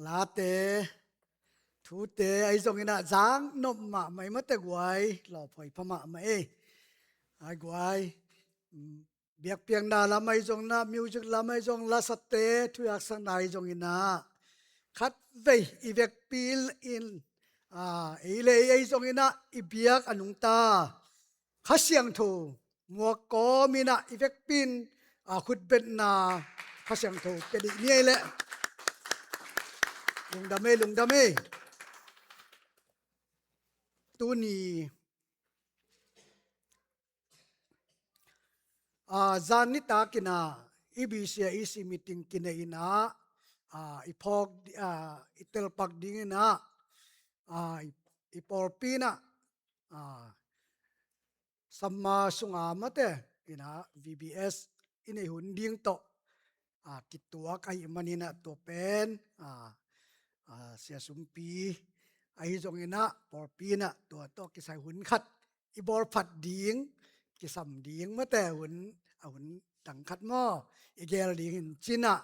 ลาเตทูเตไอซงอินะจางนบมาไม่มาแต่กวยหล่อพอยพม่ามาไอกวยเบียกเปียงดาละไม่จงนะมิวจิกละไม่จงละสเตทุยักสังนายจงอินะคัดเวอีเวกปีลอินเอเลไอจงอินะอีเบียกอนุงตาขัดเสียงทูมัวกอมินะอีเวกปินขุดเบ็ดนาขัดเสียงทูเป็นอีนี่แหละลุงดำเมตัวนี้จานนิตากินาอีบีเซียอีซีมีติงกินอินะอีพอกอีเตลปักดิ้งอินะอีปอลปีนะสัมมาสุงามะเตอินะ VBS อินหุ่นดิ้งโตกิตัวไอมันอินะตัวเป็นเสียสุมปีไอจงอินะปอลปีนะตัวโตกิใส่หุ่นขัดอีบอลผัดดิ้งกิสัมดิ้งมะแต่หุ่นตังขัดหม้ออีเกลดิ้งจินะ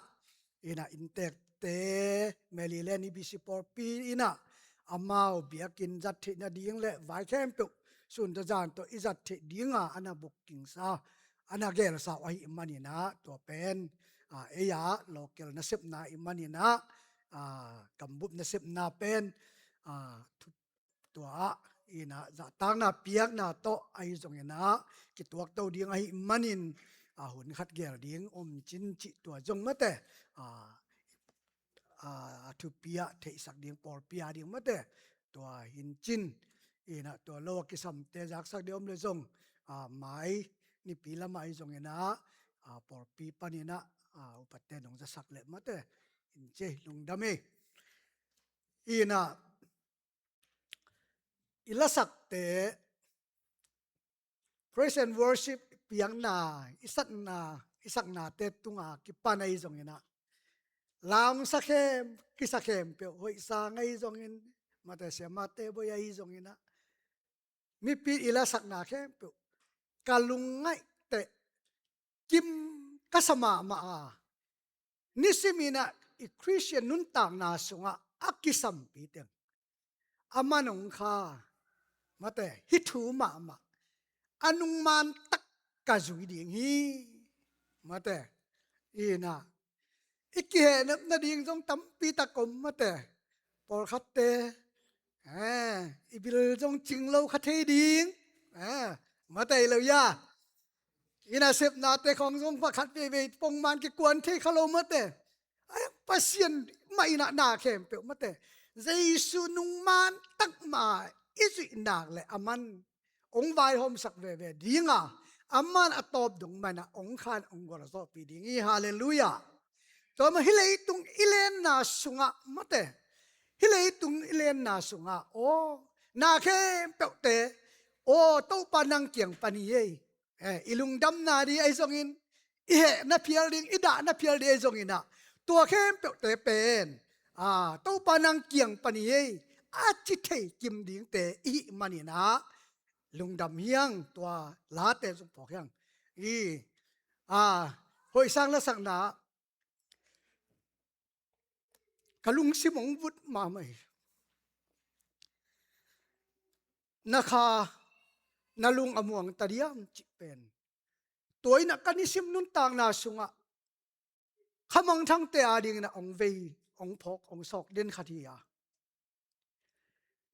อินะอินเตกเตเมลีเลนีบิสิปอลปีอินะอามาเบียกินจัดที่นาดิ้งเละไว้แค่เปสุนทรจานตัวอิจัดที่ดิ้งอันนั้นบุกกิงซาอันนั้นเกลสาวไอมันอินะตัวเป็นเอียโลเกลนัสเซบนาอิมันอินะกัมบุบนัสเซบนาเป็นตัวอินะจะตั้งนาเปียกนาโตไอจงอินะกิตัวเต้าดิ้งไอมันอินหุ่นขัดเกลดิ้งจินจิตัวจงมะเตทุเปียเทสักดิ้งปอลเปียดิ้งมะเตตัวหินจินอินะตัวโลกิสัมเตจักสักเดียวเลยจงไม้นี่ปีละไม้จงอินะปอลปีปานินะอุปเตนงจะสักเล็มะเตอินเจลุงดำเมอินะอิละสักเต praise and worship เปียงนาอิสักนาเตตุงกิปานไอจงอินะลามสักเข้มกิสักเข้มเปียวหอยสางไอจงอินมาแต่เสียมาเตบอยไอจงอินะมีปีอิละสักนาเข้มเปียวกาลุงไงเตกิมกัสมามานิสิมินะอีคริสเตียนนุนต่างนาสุงอักกิสัมปีเตงอามันองคามาแต่ฮิทูมาอนุมันตักกะจุยดิ่งฮีมาแต่อีนะอีกเหตุนั้นดิ่งจงตั้มปีตะกมมาแต่ปอลคัตเตอีบิลจงจิงเลาคัตเทดิ่งมาแต่เลวยาอีน่าเสพนาเตของจงพระคัดเวปงมันกิกวนเทคาโลมาแต่ปัสยันไม่นาเข้มเปียวมาแต่เจสุนุมันตักมาอิสุนักเลยอามันองค์วายหอมสักเวดิ่งอามันอัตอบดงมันองค์ขานองค์กรสอบปีดิ่งฮาเลลูยาตัวมันฮิเลตุงอิเลนนาสุงะมาแต่ฮิเลตุงอิเลนนาสุงะโอนาเข้มเปียวเตโอโตปานังเกียงปานีเยอิลุงดำนาดีไอซงอินอิเหนับเพียริงอิดานับเพียริไอซงอินตัวเข้มเปียวเตเป็นโตปานังเกียงปานีเยอาจิเทกิมดิ่งเตอิมันนี่นะลุงดำเฮียงตัวลาเตสงปอกเฮียงหอยสร้างและสังนากะลุงสิมงวุฒมาไหมนะคะนาลุงอมวงตะเดียมจิเป็นตัวนักกันนิสิมนุนต่างนาสุงะขมังทั้งเตอาดิงนะองเวองพกองศอกเด่นขัดเฮีย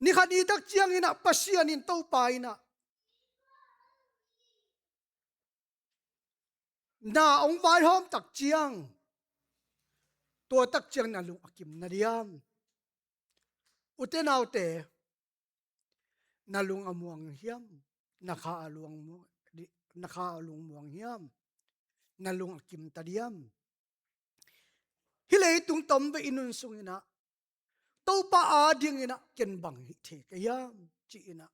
นี่ขัดอีตักเจียงอินะปัสเซียนินเต้าไปนะนาองไวหอมตักเจียงตัวตักเจียงนาลุงอากิมนาเดียมอุเตนาวเตนาลุงอมวงเฮียมนาคาอลุงมวงเฮียมนาลุงอากิมตาเดียมฮิเลตุงตอมไปอินุนสุงอินะโตปาอาดิงอินะเก็นบังฮิเทกยามจีอินะ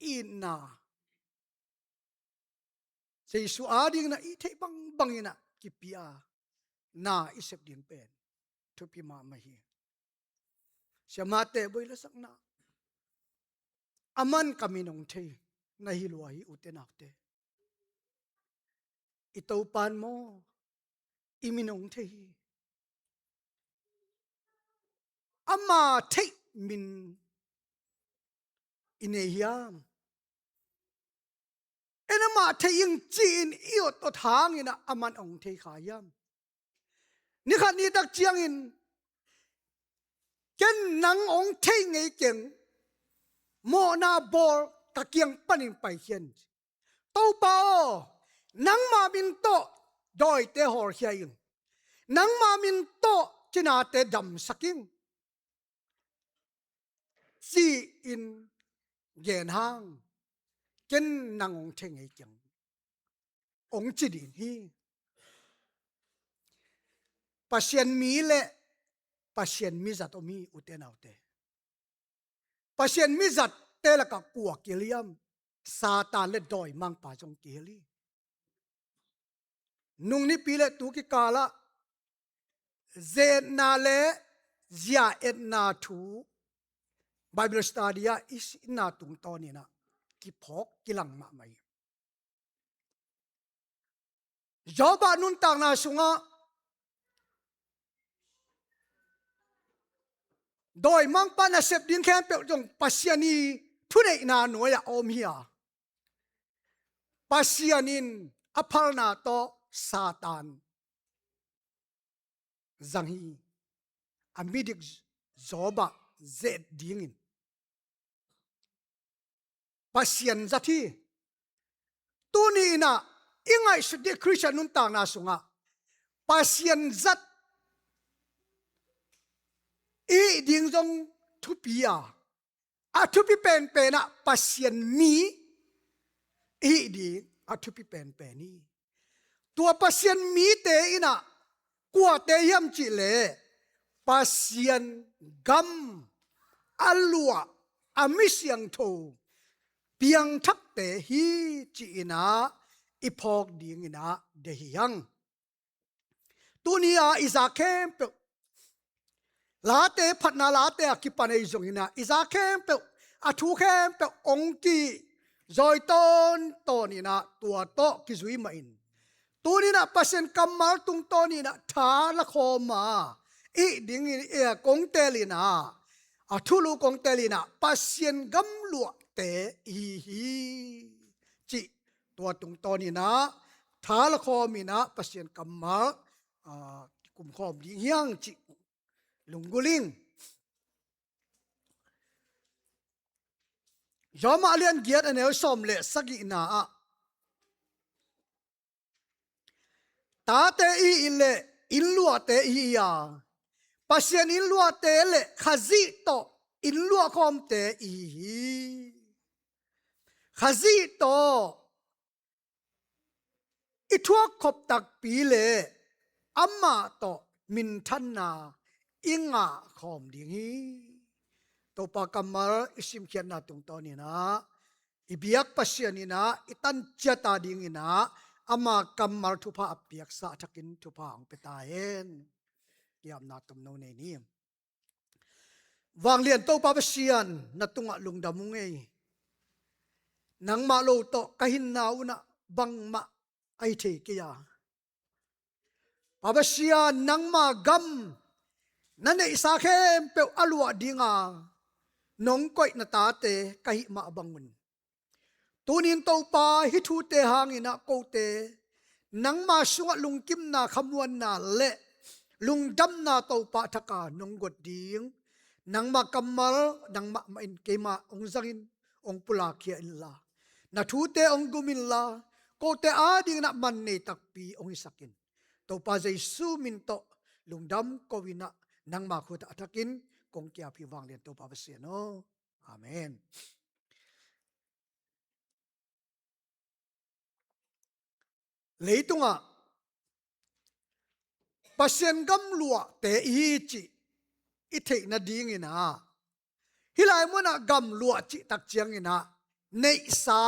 อินะเจสุอาดิงนะอิเทบังอินะกิปิอานาอิเสบดิงเป็นทุพิมามาฮีเสียมาเตบอยละสักนาอามันกามินงเทนาฮิลวาฮิอุเตนักเตอิตาปานโมอิมินงเท ama thei min inehiyam enama theing chin iot to thang ina aman ong thei khayam ni khat ni tak chiang in ken nang ong thei ngei keng mo na bor takiang panin pai hian to pa nang ma min to doi te hor hiain nang ma min to china te dam saking si in gen hang ken nang ong thei ngei keng ong chi din hi pasien mi le pasien mi zat omi uten autte pasien mi zat te la ka kuak kiliam satan le doi mang pa jong kili nung ni pile tu ki kala ze na le zia et na thu bible study is na tung to ni na ki phok kilang ma mai joba nun tang na sunga doi mang pa na sep din khem pe jong pasiani thunei na noya om hia pasianin aphal na to satan zanghi amidik zoba zet dingin pasian zathi tuni na ingai sudi christian nun tang na sunga pasian zat i ding jong thupia a thupi pen na pasian mi i di a thupi pen ni tua pasian mi te ina kwa te yam chi le pasian gam alua amisiang tho piang thak te hi chi ina iphok ding ina de hiang tunia izakhem pe late phatna late akipanei zong ina izakhem pe athu khem pe ongki zoiton tonina tua to ki zui ma in tunina pasen kamal tung tonina tha la khoma i ding e kong telina athulu kong telina pasien gam lu te hi chi tua tung tonina tha la khomina pasien kamal kum khom ding hiang chi lungguling joma alian giat anel som le sagi na a ta te i ile ilua te i ya pasien ilua te le khazi to ilua khom te i khazi to ithua khop tak pi le amma to min than na inga khom ding hi to pa kamal isim khian na tung to ni na ibiak pasien ina itan chata ding ina ama kamal thupa apiak sa thakin thupa ang petaen yam na tum no nei ni wanglian to pa pasian na tunga lungdamung ei nang ma lo to kahin na una bang ma ai the kia pabasian nang ma gam nane isa khem pe alwa dinga nong koi na ta te kai ma bangun tunin to pa hi thu te hangina ko te nang ma sunga lungkim na khamwan na le lungdam na to pa thaka nong god ding nang ma kamal nang ma in kema ong zangin ong pula khia illa na thu te ong gumin la ko te a ding na man nei takpi ong isakin to pa jesu min to lungdam ko wina nang ma khu ta athakin kong kya phi wang len to pa se no amen leitunga pasien gam lua te i chi i thei na ding ina hilai mona gam lua chi tak chiang ina nei sa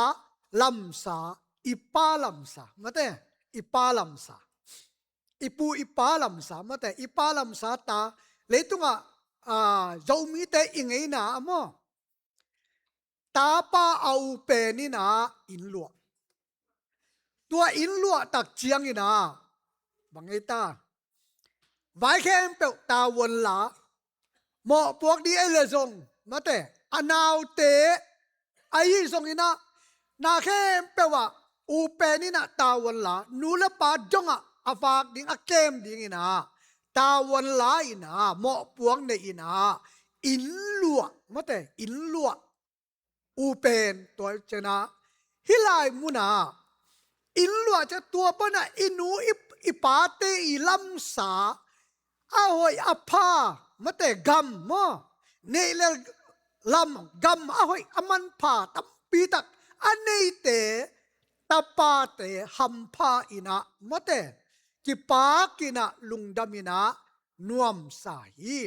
lam sa ipa lam sa mate ipa lam sa ipu ipa lam sa mate ipa lam sa ta leitunga zomi te ingei na mo ta pa au pe ni na in lua tua in lua tak chiang ina bangai ta vai khem pe ta won la หมอพวกดีไอเลซงมาแต่อนาวเตไอซงอินะนาเข้มเปว่าอูเปนี่นะตาวันละนูละปาจงอ่ะอาฟากดิงอาเกมดิงอินะตาวันละอินะหมอพวกในอินะอินลัวมาแต่อินลัวอูเป็นตัวเจนะฮิลายมุนาอินลัวจะตัวปนะอินูอิปาเตอิลัมสาอาหอยอภามาแต่กัมมอเนเลลัมกัมอาหอยอมันพาตัมปีตักอันเนเตตาปาเตหัมพาอินะมาแต่กิปากินะลุงดามินะนวมสาฮี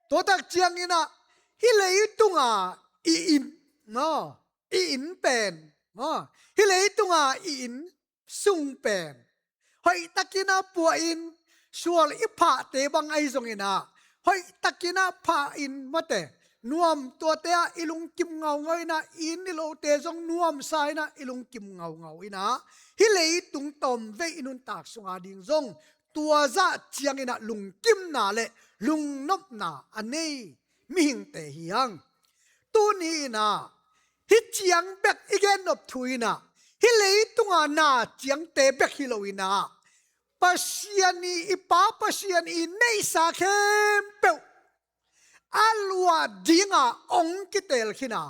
ตัวตักเจียงอินะฮิเลยุตุงาอินเนาะอินเป็นเนาะฮิเลยุตุงาอินซุงเป็นหอยตักินะปัวอินชัวอิพะเตบังไอซงอินะหอยตักินะพาอินมาแต่นวมตัวเตะอิลุงกิมเงาเงยนะอินนิโลเตซงนวมสายนะอิลุงกิมเงาเงาอินะฮิเลยุตุงตอมเวอินุนตากสุงอาดิงซงตัวจะเจียงอินะลุงกิมนาเลลุงนบนาอันนี้มิหิงเตหิยังตัวนี้นะฮิเจียงเบกอีกนบทุยนะฮิเลตุงานาเจียงเตเบกฮิโลวินะปัสยานีอิปาปัสยานีในสาเข้มเปวอัลวาดิงาองกิเตลขินา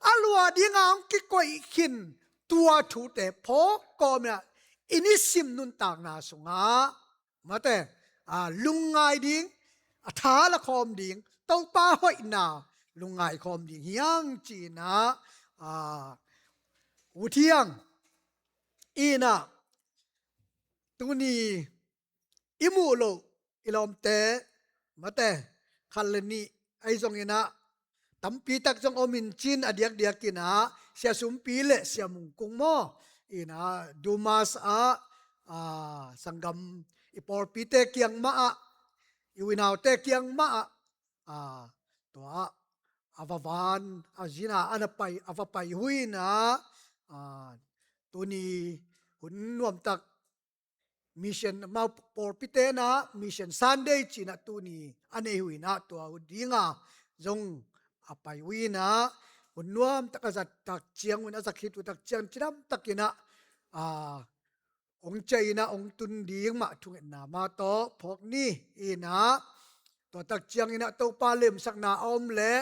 อัลวาดิงาองกิโกยขินตัวทูเตพอกอมนะอินิสิมนุนตากนาสุงามาแต่ลุงไงดิงทาละคอมดิงตองป้าหอยนาลุงไงคอมดิงยังจีนะอุเทียงอีนะตุนีอิมูโลอิลอมเตมาแต่คันเลนีไอซงอินะตัมปีตักจงอมินจินอเดียกเดียกินะเสียสุมปีเลเสียมุงกุงโมอีนะดูมาสสังกัมอิปอร์ปีเตเกียงมาอีวินาวเตเกียงมาตัวอาวานอาจินาอันไปอาวไปหุยนะตัวนี้หุ่นนวมตักมิชชั่นมาปอร์ปิเตนะมิชชั่นซันเดย์จีนะตัวนี้อันนี้หุยนะตัวหุ่นดีงาจงอไปหุยนะหุ่นนวมตักจัดตักเจียงหุ่นอาศักหิตุตักเจียงจีนตักกินะองใจนะองตุนดีงมาทุกนามาโตพวกนี้อีนะตัวตักเจียงอีนะตัวปลาเล่มสักนาอมเละ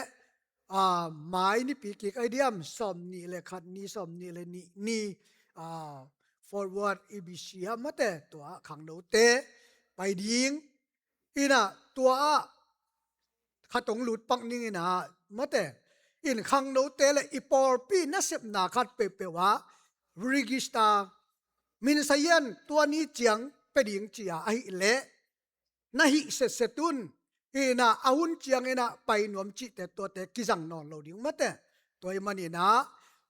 หมายนี่ปีกิกไอเดียมสมนี่เลยขัดนี่สมนี่เลยนี่forward EBC มาแต่ตัวขังโนเตไปดิงอีนะตัวขัดตรงหลุดปังนี่นะมาแต่อินขังโนเตเลยอีปอร์ปีนัสเซบนาขัดเปว่าริกิสตามินไซยันตัวนี้เจียงไปดิงจียไอเละนะฮิเสตุนอีน่ะอาวุนเจียงอีน่ะไปหนวมจิแต่ตัวแต่กิจังนอนเราดิงมาแต่ตัวมันนี่นะ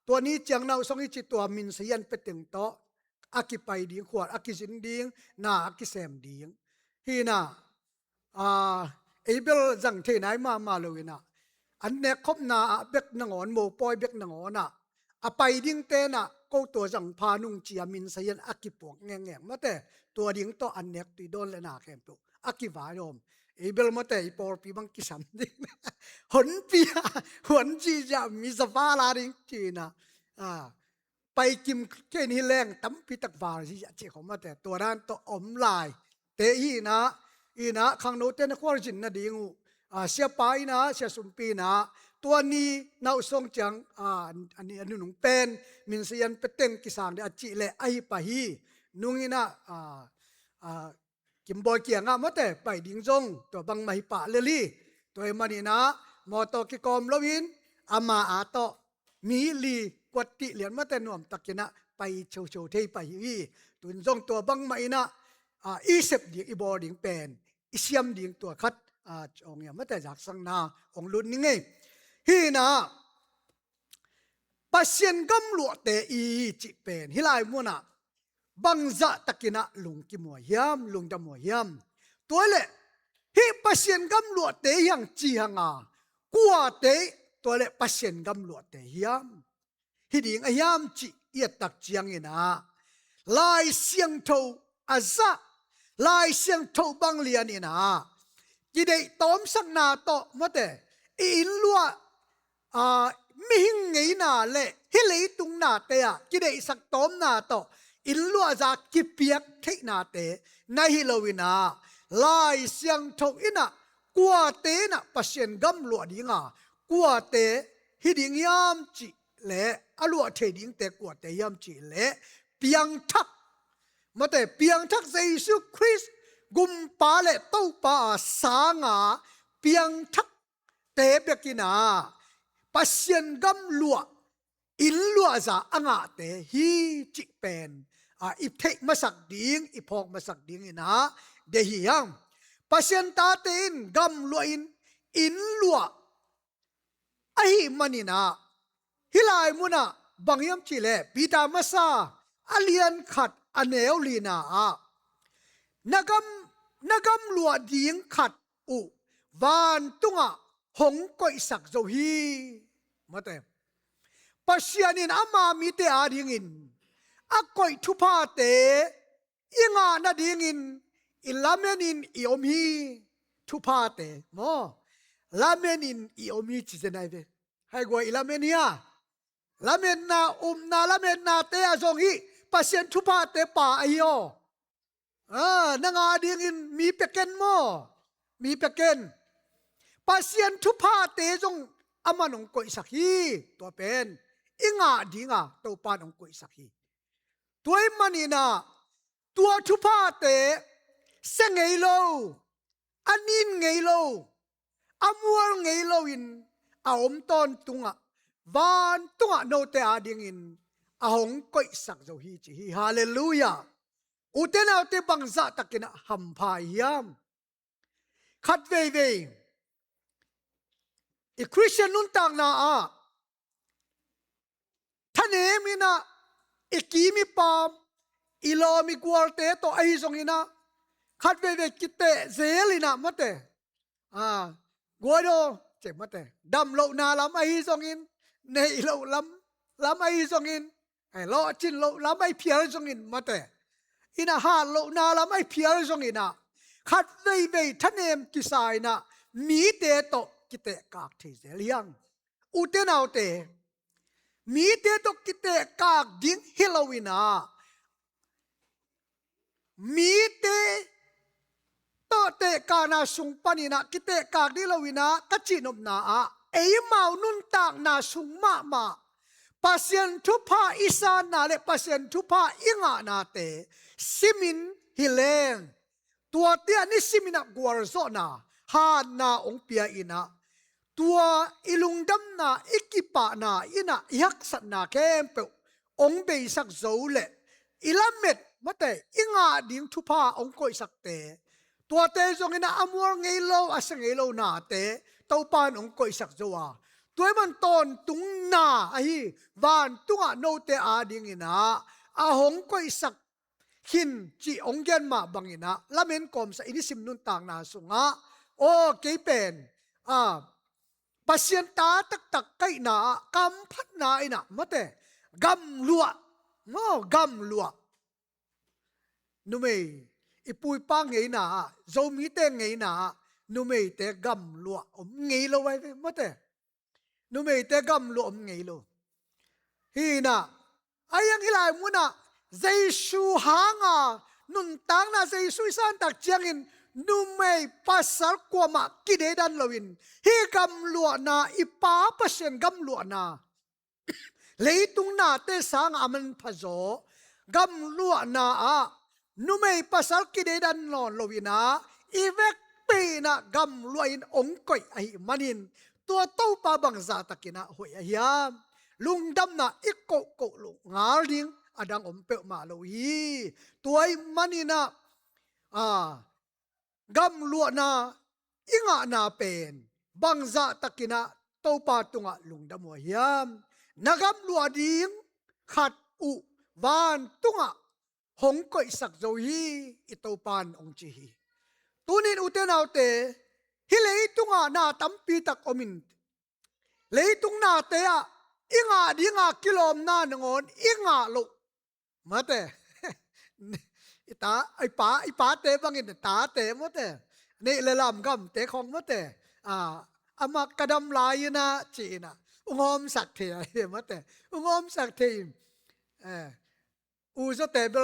ตัวนี้เจียงนาสงอิจิตัวมินไซยันไปถึงโตอากิไปดิงขวดอากิสินดิงนาอากิเซมดิงฮีน่ะเอเบลจังเทไหนมาเลยนะอันเนี้ยคบนาเบกนงอนโมปอยเบกนงอนน่ะไปดิงเตน่ะก็ตัวจังพานุงเจียมินไซยันอากิปวกแง่มาแต่ตัวดิงโตอันเนี้ยตีโดนเลยนาแคมตุอากิวายอมเอเบลมาแต่อีปอร์ปีบังกิสัมดิหนปีหนจีจะมีสฟ้าลาดิงจีนะไปกิมเกนี่แรงตั้มพิตักวาสิจะของมาแต่ตัวด้านตัวอมลายเตอีนะขังโนเตนควอจินนะดิงูเสียไปนะเสียสุมปีนะตัวนี้นาอุสงจังอันนี้นุงเป็นมินเซียนเปเต็งกิสางเดอจิเลไอปะฮีนุงอินะกิมบอยเกียงมาแต่ไปดิงจงตัวบังไม่ปะเลลี่ตัวมันนี่นะมอตอกิกอมลวินอามาอาโตมีลีกวดติเหรียญมาแต่หน่วมตะกินะไปโชเทไปฮีตุนจงตัวบังไม่นะอีเซบดิงอีบอดิงเป็นอีเซียมดิงตัวคัดองเนี่ยมาแต่จากสังนาองลุนนี่ไงฮีนะปัสยันกำลัวเตอีจิเป็นฮิไลมัวนะบังจะตะกินะลุงกิมัวยามลุงดำมัวยามตัวเล่ฮิปัสยันกำลัวเตยังจีหังกัวเตตัวเล่ปัสยันกำลัวเตยามฮิดิงอยามจีเอียตักจียงเงินะลายเสียงโทอาซะลายเสียงโทบังเลียนนะ กิเดตอมสักนาโตมะเตอินลัวมิหิงไงนาเลฮิเลตุงนาเตะกิเดสักตอมนาโตอินลัวจากกิเปียกเทนาเตนาฮิโลวินาลายเสียงทกอินะกัวเตนะปัสเซนกัมลัวดิงากัวเตฮิดิงยามจิเลอลัวเทดิงเตกัวเตยามจิเลเปียงทักมะเตเปียงทักเยซูคริสต์กุมปาเลเต้าปาสางาเปียงทักเตเปกินาปัสเซนกัมลัวอินลัวจะอ่างเตฮีจิเป็นอิเทมาสักดิ้งอิพอกมาสักดิ้งนะเดฮิยังปัสเซนตาเตนกัมลัวอินลัวไอมันนี่นะฮิลายมุนะบางยามจิเลปีตามาซาอเลียนขัดอเนวลีนานักำลัวดิ้งขัดอุวานตุงหงก้อยสักโจฮีมาเตปัสยานินอามามีเตอาดิ้งอักก้อยทุพาเตอิงานาดิ้งอิลาเมนินอิอมีทุพาเตโมลาเมนินอิอมีจิเจนไอเวให้กว่าอิลาเมเนียลาเมนนานาลาเมนนาเตอาจงฮีปัสยนทุพาเตป่าไอโยนางาดิ้งมีเปเกนโมมีเปเกนปัสยนทุพาเตจงอามันองก้อยสักฮีตัวเป็นอิงาดิ้งตัวปานองก้อยสักฮีตัวมันนี่นะตัวทุพาเตเสงไงโลอันนินไงโลอามัวไงโลอินอาอมตอนตุงวานตุงโนเตอาดิ้งอาหงก้อยสักโจฮีจีฮาเลลูยาอุเทนาอุเทบังซาตะกินะหัมพายามขัดเวอีคริสเตียนนุนต่างนาท่านเอมินะอีกีมิปามอีโลมิกวอลเตโตไอซงอินะขัดเวกิเตเซลินะมะเตกัวโดเจ็บมะเตดำโลนาลำไอซงอินเนยโลลำไอซงอินไอโลจินโลลำไอเพียรซงอินมะเตอินะฮาโลนาลำไอเพียรซงอินะขัดเวท่านเอมกิสายนะมีเตโตกิเตกากเทเซเลียงอุเทนาอุเตมีเตโตกิเตกากดิ้งเฮโลวีนามีเตโตเตกานาสุงปานินะกิเตกากดิโลวีนากัจจินบนาเอยมานุนตากนาสุงมาปัสยันทุพาอิสานาเลปัสยันทุพาอิงานาเตซิมินฮิเลงตัวเตียนิซิมินักกัวรโซนาฮานาองเปียอินะตัวอิลุงดัมนาอิกิปะนาอินะยักษนาเข้มเปองเบยสักโจเลอิลาเม็ดมาเตอิงาดิ้งทุพาองก้อยสักเตตัวเตจงอินะอมัวไงโลอาศังไงโลนาเตเต้าปานองก้อยสักโจตัวมันตอนตุงนาไอวานตุงโนเตอาดิ้งอินะอาหงก้อยสักหินจีองเกนมาบังอินะละเมนกอมsaอินิสิมนุนต่างนาสุงโอเกเป็นปัสยันตาตักไกนากำพัดนาอินะมะเตกำลัวกำลัวนุเมอีปุยปังไงนาโจมีเตไงนานุเมเตกำลัวอมไงโลไว้มะเตนุเมเตกำลัวอมไงโลฮีนะอายังฮิลายมุนะเจซูหางนุนตังนะเจซูสันตักเจียงอินนุเมปัสสาวกวมากิเดดันลวินฮีกำลัวนาอีป้าปัสเซนกำลัวนาเลยตุงนาเตสังอามันพะโจกำลัวนานุเมปัสสาวกิเดดันนอนลวินาอีเวกปีนะกำลัวอินองก่อยไอมันินตัวเต้าปาบังซาตะกินะหวยยามลุงดำนาอีโกลุงาลิงอดังอมเปะมาโลฮีตัวมันินะกำลัวนาอิงานาเป็นบังซาตะกินะโตปาตุงะลุงดำหัวยามนักำลัวดิ้งขัดอุวานตุงะหงก้อยสักโจฮีอิโตปานองจีฮีตุนินอุเตนาอุเตฮิเลตุงะนาตัมปีตักอมินเลตุงนาเตะอิงาดิ้งกิโลมนานงอนอิงาโลมาเตตาไอป้าเตบังอินตาเตมดเต นี่เลลำกำเตะของมะเตอามากระดำลายนะจีนะอุงอมสักเทียมะเตอุงอมสักเทียอูซะเตเบ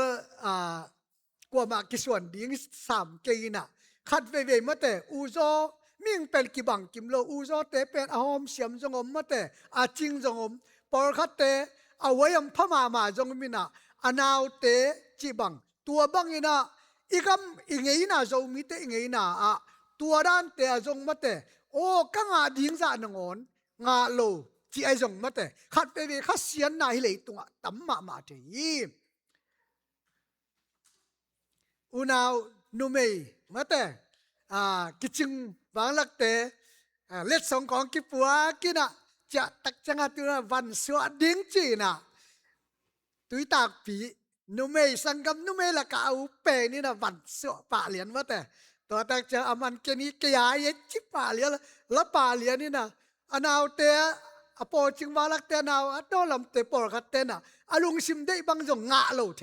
กว่ามากิส่วนดิ้ง3กีนะคัดเวมะเตอูซอมิ่งเป็นกิบังกิมโลอูซอเตเป็นอหอมเสียมจงอมมะเตอาจิงจงอมปอร์คัดเตเอาไว้ยำพม่ามาจงมินะอนาวเตจิบังตัวบังอินะอีกำอีเงยนะจงมิเตอีเงยนะตัวด้านเตจงมะเตโอ้กังอาดิ้งซะนงอนงาโลจีไอจงมะเตคัดเวคัดเสียนนาฮิเลตุงตัมมาเตยีอุนาวนุเมยมะเตกิจิงวางลักเตเล็ดสองของกิปัวกินะจะตักจังตัววันสวดดิ้งจีนะตุยตากปีนุเมยสังกำนุเมยละกเอาเปนี่นะวันสวดป่าเหรียญมะเตตัวตักจะอามันเกนี้กยายจิป่าเหรียญละป่าเหรียญนี่นะอนาวเตอปอจิงวางลักเตนาวอดอลำเตปอร์คัดเตนะอลุงซิมได้บางจงงะโลเท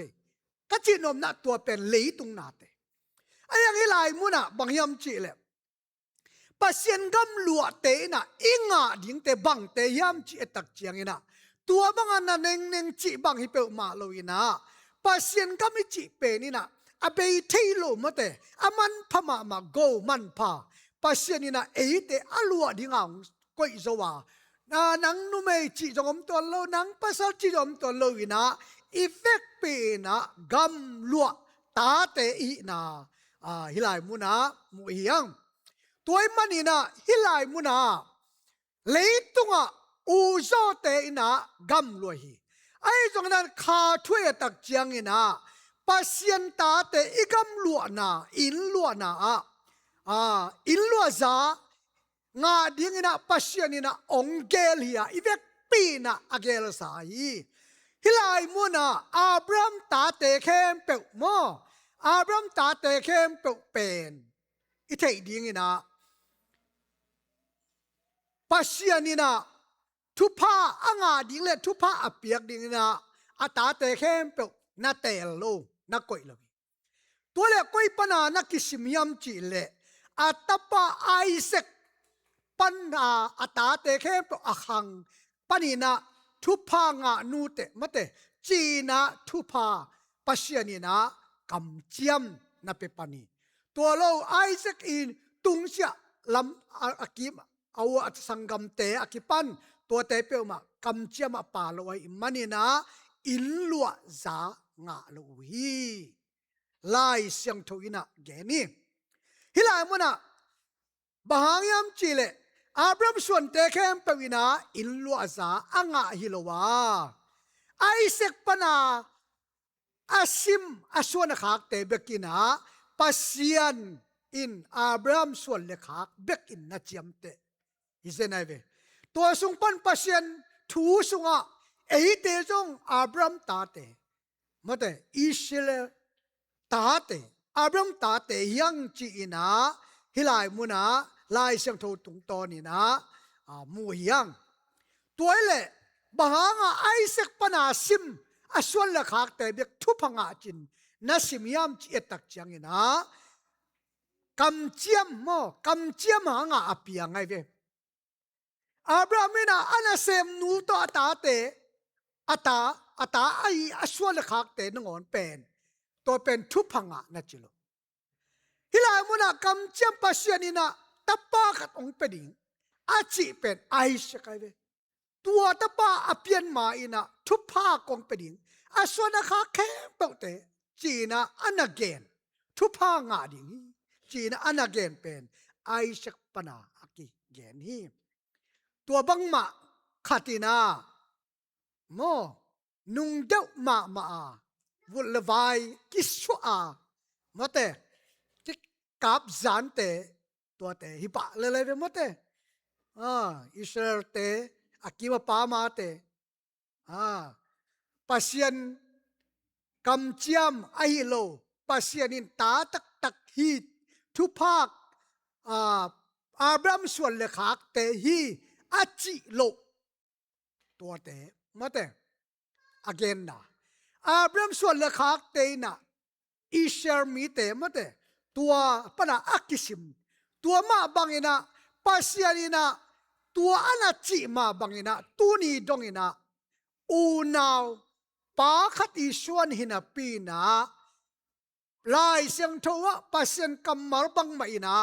กะจินอมนะตัวเป็นหลีตุงนาเตไอ้ยังอีหลายมุนะบางยามจิเลปัสยันกำลัวเตนะอิงาดิ้งเตบังเตยามจิตักเจียงอินะตัวบางอันนั้นเน่งจิบังฮิเปอมาโลอินะปัสยันกำมิจิเปนี่นะอเบยเทโลมะเตอามันพม่ามาโกมันพาปัสยันนี่นะเอเตอลัวดิ้งอ่างก้อยโซวานังนุเมจิจงอมตัวโลนังปัสสจิจงอมตัวโลอินะอีเฟกเปนะกำลัวตาเตอีนะฮิลายมุนะมุเฮียงตัวมันนี่นะฮิลายมุนะเลยตุงอูโซเตอีนะกำลัวฮีไอ้ตรงนั้นขาช่วยตักเจียงอีนะปัสยันตาเตอีกำลัวนะอินลัวนะอินลัวซางาดิ้งอีนะปัสยันนี่นะองเกลฮีอีเวกปีนะอเกลสายฮิลายมุนะอับรามตาเตเข้มเปกโมอับรามตาเตเข้มเปกเป็นอิเทดิ้งอีนะปัสยันนี่นะทุพาอ่างาดิ้งเลทุพาอเปียกดิ้งนะอาตาเตเข้มเปกนาเตลโลนักก่อยเลยตัวเล็กก่อยปนานักกิสิมยามจีเลอาตาปาไอเซกปันอาตาเตเข้มเปกอาคังปันินะทุพางานูเตมะเตจีนะทุพาปัสยันนี่นะกำเจียมนับเปปานีตัวเราไอเซกอินตุงเสียลำอากิมเอาสังกำเตอากิปันตัวเตเปียวมากำเจียมป่าลอยมันนี่นะอินลัวซางาลุยลายเสียงทุยนะแกนี่ฮิลายมุนะบางยามจีเลอับรามส่วนเตเข้มเปวินาอินลัวซาอ่างาฮิโลวาไอเซกปนาอาซิมอาส่วนขากเตเบกินาปัสยันอินอับรามส่วนเลขากเบกินนาเจียมเตอิเซนไอเวตัวสุงปันปัสยันทูสุงะเอเตจงอับรามตาเตมะเตอิสเลตาเตอับรามตาเตยังจีอินาฮิลายมุนาลายเสียงโทตุงตอนี่นะมูยังตัวเล่บางไอเซกปนาซิมอส่วนละขากแต่เบกทุพังอาจินนาซิมยามจีเอตักจังนะกำเจียมโมกำเจียมหางอาเปียงไงเวอับรามินะอันเซมนูตอาตาเตอาตาไออส่วนละขากแต่นงอนเป็นตัวเป็นทุพังอานะจิโลฮิลามุนะกำเจียมปัสยานินะตปาขัดองเป็ดิงอาจิเป็นไอชะไกเวตัวตปาอเปียนมาอินะทุพากองเป็ดิงอาสวนะคาแค่เปเตจีนะอันเกนทุพางาดิงจีนะอันเกนเป็นไอชะปนาอากิเกนฮีตัวบังมาขัตินาโมนุงเดวมาวุลวายกิสวามะเตจิกับจานเตตัวเตฮิปะเลยเวมะเตอิสราเอลเตอากิมาปามาเตปัสยันกำเจียมไอโลปัสยันินตาตักฮีทุภาคอับรามส่วนเลขากเตฮีอาจิโลตัวเตมะเตagain naอับรามส่วนเลขากเตนะอิสรามีเตมะเตตัวปนาอักิซิม ตัวมาบังอินะปัสยานินะตัวอนาจิมาบังอินะตูนีดงอินะอูนาวปาขัดอิชวนหินะปีนะลายเสียงโทวะปัสยันกำมารบังมาอินะ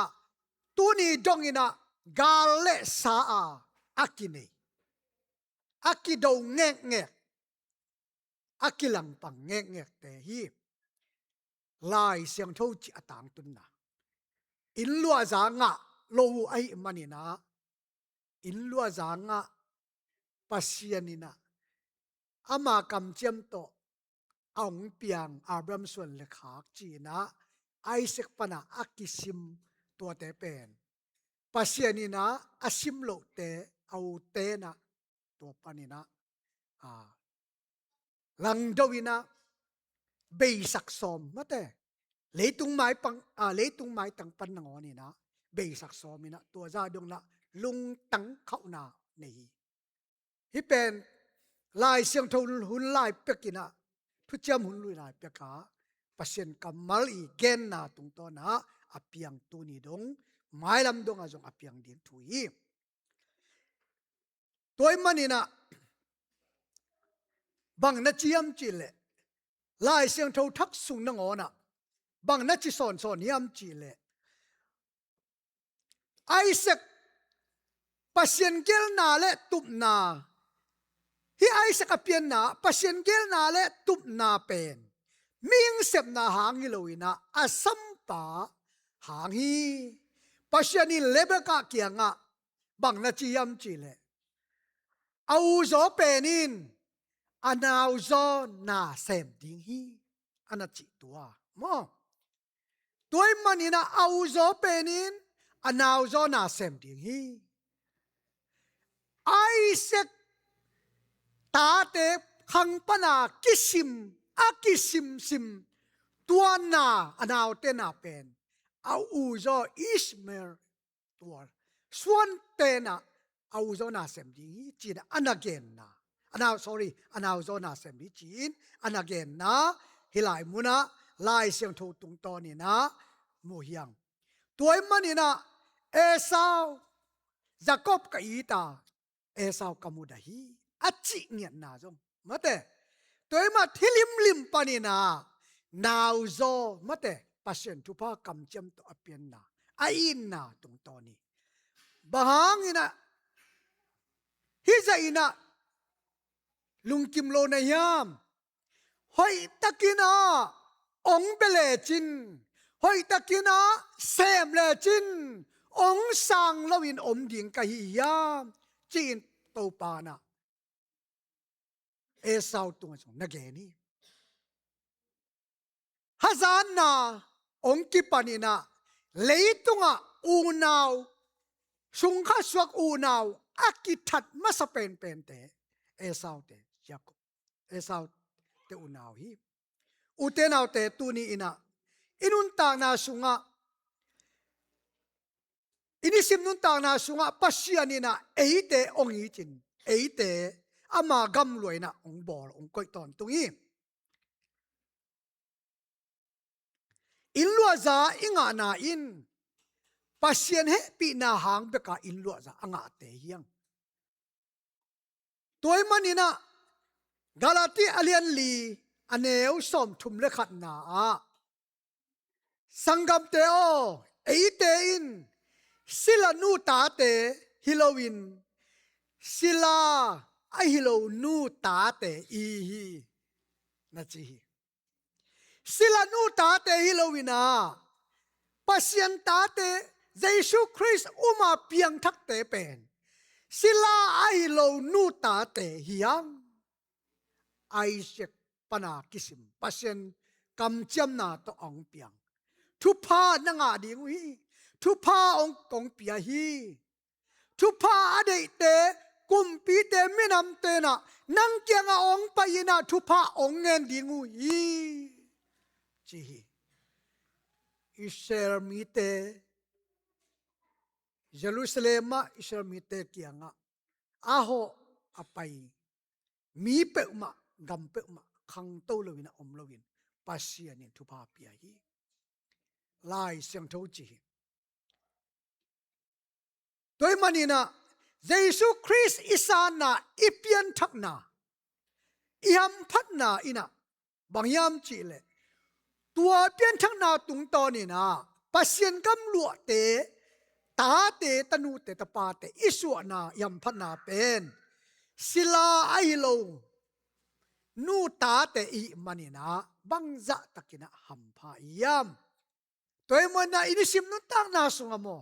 ตูนีดงอินะกาเลสาอากินีอากิดงเงกเงกอากิลังปังเงกเงกแต่ฮีลายเสียงโทจิอตางตุนนะอินลัวจางะโลไอมันนี่นะอินลัวจางะปัสยานินะอามากำเจียมโตองเปียงอับรามส่วนเลขากจีนะไอเซกปนาอักิซิมตัวเตเป็นปัสยานินะอาซิมโลเตเอาเตนะตัวปานินะลังดวินะเบสักสมมะเตเลตุงไม้ปังเลตุงไม้ตังปันนงอนี่นะเบสักสอมินะตัวซาดงนะลุงตังเข้านานี่ฮิเป็นลายเสียงทนหุนลายเปกินะทุจามหุนลุยลายเปกาปัสเซนกัมมัลอีเกนนาตุงตอนะอเปียงตูนีดงไม้ลำดงอาจงอเปียงดินถุยตัวมันนี่นะบังนัจยมจิเลลายเสียงททักสุงนงอนะบังนัจิสอนยามจีเลไอเซกปัสเซนเกลนาเลตุบนาฮิไอเซกเปียนนาปัสเซนเกลนาเลตุบนาเป็นมิงเซบนาหางฮิโลวินะอสัมปาหางฮีปัสเซนิเลเบกะเกียงะบังนัจิยามจีเลเอาโซเปนินอนาวโซนาเซมดิงฮีอนาจิตัวมอตัวมันนี่นะเอาโซเปนินอนาวโซนาเซมดิงฮีไอเซกตาเตขังปนากิซิมอากิซิมซิมตัวนาอนาวเตนาเป็นเอาอูโซอิสเมลตัวส่วนเตนะเอาโซนาเซมดิงฮีจีนะอนาเกนนะanao zona sembi chin anagen na hilai muna lai siang tho tung to ni na mu hiang toy mani na esau jacob ka ita esau kamuda hi achi ngiat na jong mate toy ma thilim lim pani na now zo mate passion tu pa kam chem to apian na ain na tung to ni bahang ina hi za ina lungkim lo na yam hoi takina ong bele chin hoi takina sem le chin ong sang lawin om ding ka hi yam chin to pa na esau tung chong na ge ni hazan na ong ki panina leitunga unaw sungkha swak unaw akithat masapen pente esau te Jacob esau te unaw hi utenaw te tuni ina inunta na sunga inisim nunta na sunga pasyanina eite ongi chin eite ama gam loina ong bol ong koi ton tungi inlua za inga na in pasyan he pi na hang beka inlua za anga te hiang toy manina galati alian li aneu som thum le khat na a sangam te o eite in sila nu ta te hilowin sila ai hilo nu ta te i hi na chi sila nu ta te hilowina pasyan ta te jesu christ uma piang thak te pen sila ai lo nu ta te hiang Isaac pana kisim pasien kam cham na to ong piang thu pha na nga ding hi thu pha ong kong pia hi thu pha ade te kum pi te minam te na nang kyang a ong pa ina thu pha ong ngen ding hi chi hi Israel mi te Jerusalem ma Israel mi te kyanga aho apai mi pe ma gam pe ma khang to lowin om lowin pasian in thu pa pia hi lai siang tho chi toy manina Jesus Christ isana ipian thakna iham phatna ina bangyam chi le tua pian thakna tung to ni na pasien kam lu te ta te tanu te tapa te isu na yam phatna pen sila ai lo nu ta te I manina bangza takina hampa yam toy mana inisim nu tang na sunga mo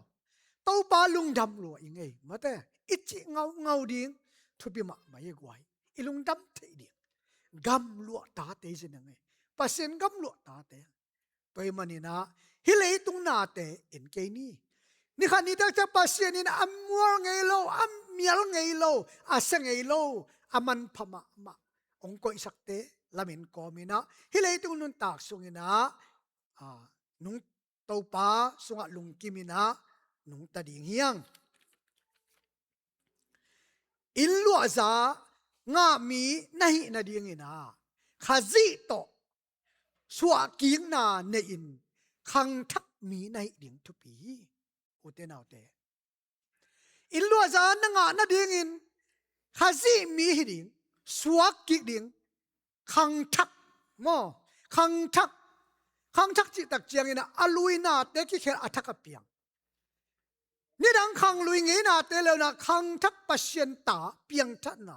to pa lung dam lo ingei mate ichi ngau ding thupi ma mai gwai ilung dam the ding gam lo ta te jinangai pasien gam lo ta te toy manina hilei tung na te in ke ni khani ta cha pasien in amwar ngei lo am mial ngei lo asang ngei lo aman phama ma ong ko isakte lamin komina hilei tung nun tak sungina nung topa sunga lungkimina nung tading hiang illu za nga mi nahi na dingina khazi to suwa king na ne in khang thak mi nahi ding thupi uten autte illu za na nga na dingin khazi mi hiding suwa ki ding khang thak mo khang thak chi tak chiang ina aluina te ki khel athak apiang ni dang khang lui nge na te le na khang thak pasien ta piang that na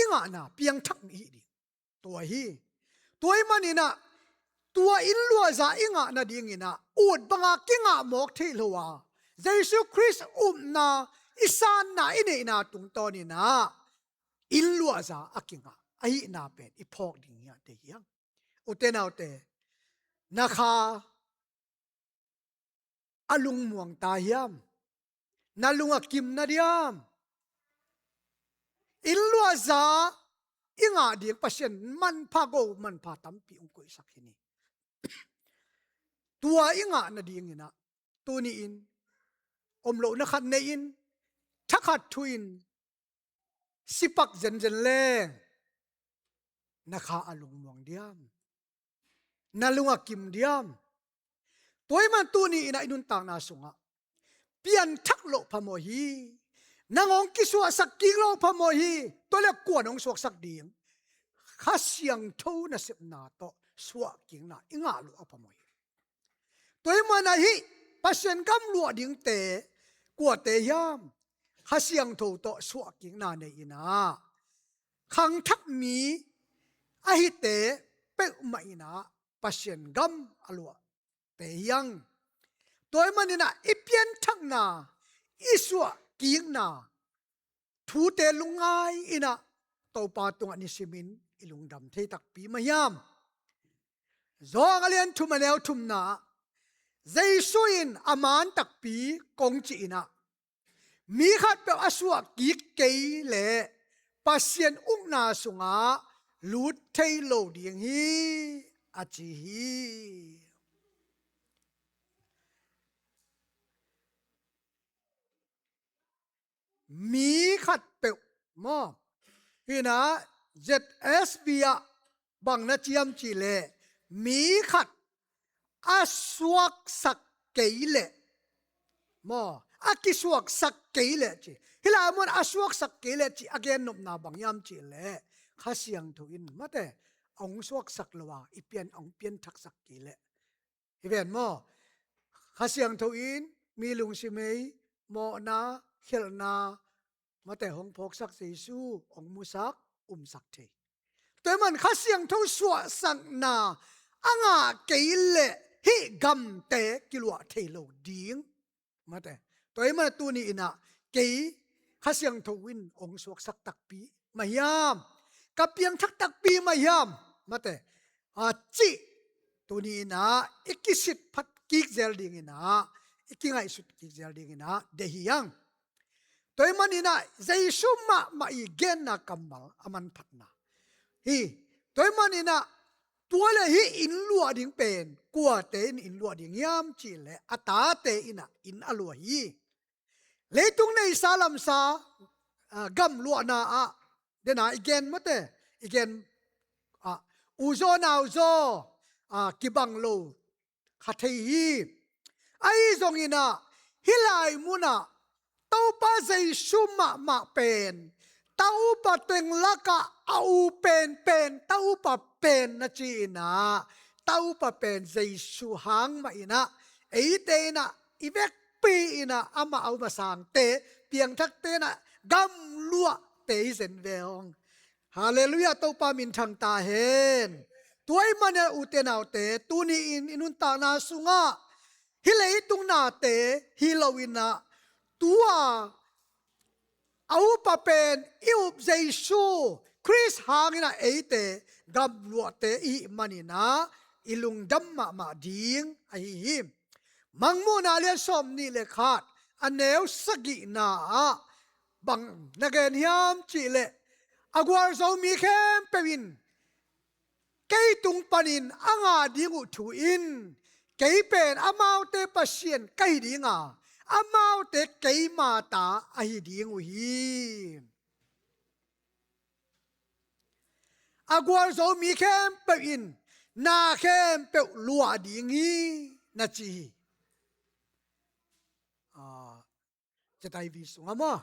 inga na piang thak mi di tua hi toy manina tua in lua za inga na ding ina ut banga kinga mok the lowa Jesus Christ na isan na ine na tung to ni na in lua za akinga ai na pen iphok ding ya te yang uten autte na kha alung muang ta yam nalunga kim na diam ilwa za inga di pasien man phago man pha tampi ungko isakhini tua inga na ding ina tuni in omlo na khat nei in thakhat thuin sipak zen le na kha alung muang diam nalunga kim diam toy man tuni ina inun tang na sunga pian thak lo phamo hi nangong kiswa sak kilo phamo hi tole kwanong sok sak ding khasiang tho na sep na to swa king na inga lo phamo hi toy mana hi pasien kam lo ding te kwa te yam khasiang tho to swa king na ne ina khang thak mi a hi te pe ma ina pasien gam alwa te yang toy manina ipian thak na iswa king na thu te lungai ina to pa tung ani simin ilungdam the tak pi mayam zong alian thu manel thum na jaisuin aman tak pi kong chi ina mi khat pe aswa ki ke le pasien ung na sunga lut thei lo ding hi achi hi mi khat pe mo hina ZSB bang na chiam chi le mi khat aswak sak keile mo akiswak sak keile chi hila mon aswak sak keile chi again nop na bang yam chi le khasiang thu in mate ong swak sak lawa ipian ong pian thak sak keile even mo khasiang thu in mi lung si mei mo na khel na mate hong phok sak Jesu ong musak sak the toy man khasiang tho swa sang na anga keile hi gam te kilwa thelo ding mate toy man tu ni ina ke khasiang tho win ong swak sak tak pi mayam kapiang thak tak pi mayam mate chi tu ni ina ikisit phat kik zel ding ina ikingai sut kik zel ding ina de hiang toy manina Jesu ma I gen na kamal aman phatna hi toy manina tuale hi in lua ding pen kwa te in lua ding yam chi le ata te ina in alua hi leitung nei salam sa gam lua na a dena again mate again uzo na uzo kibang lo khathei hi ai zongina hilai muna to pa Giêsu ma pen tau pa teng laka au pen tau pa pen na chi na tau pa pen Giêsu hang ma ina eite na ivek pi ina ama au masang te piang thak te na gam lua te zen veong hallelujah to pa min thang ta hen tuai mana uten autte tuni inun ta na sunga hilei tung na te hilowina tua au pa pen iup Giêsu Chris hangina eite gam lua te I manina ilung damma ma ding ai him mangmu na le som ni le khat aneu sagi na bang nagen hiam chi le agwar zo mi khem pewin kei tung panin anga dingu thu in kei pen amau te pasien kai dinga amau te kei ma ta ai dingu hi agwar zo mi khem pewin na khem pe lua dingi na chi Jadai vi sunga mo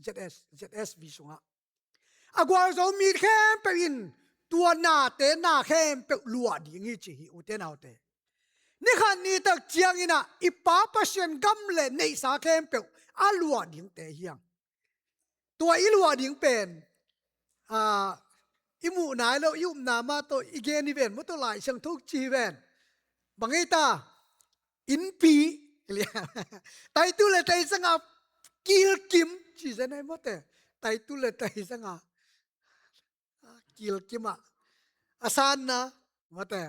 ZS vi sunga agwar zo mi khem pewin tua na te na khem pe lua dingi chi hi uten autte ni khan ni tak chiang ina ipa pasien gam le nei sa khem pe alua ding te hiang tua ilua ding pen imu nai lo yum na ma to igen event mo to lai sang thuk chi ven bangai ta in pi tai tu le tai sanga kil kim chi zen ai mo te tai tu le tai sanga kil kima asan na mo te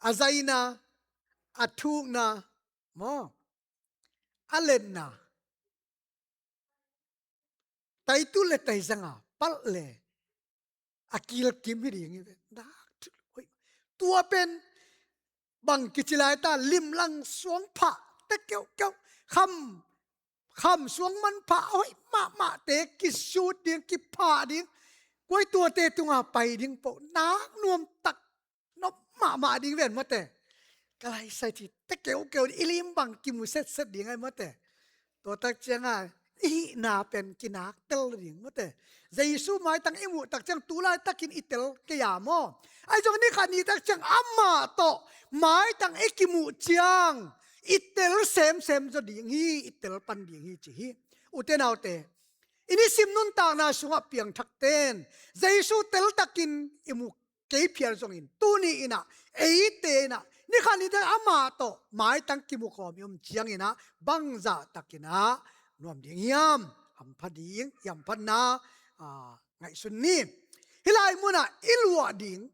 azaina athuk na mo alen na tai tu le tai sanga pal le akil kim hi ring da tua pen bang kichilai ta lim lang suang pha ta keu kham suang man pha oi ma te ki su ding ki pha ding koi tua te tunga pai ding po na nuam tak no ma ding ven ma te kalai sai ti ta keu ilim bang ki mu set ding ai ma te to tak changa I na pen kinak tel ring mo te Giêsu mai tang imu tak chang tulai takin itel ke ya mo ai jong ni khani tak chang amma to mai tang ekimu chiang itel sem zo ding hi itel pan ding hi chi hi uten autte ini sim nun ta na sunga piang thak ten Giêsu tel takin imu ke phiar zong in tu ni ina eite na ni khani tak amma to mai tang kimu khom yum chiang ina bangza takina nuam ding yam am phading yam phanna ngai sun ni hilai muna ilwa ding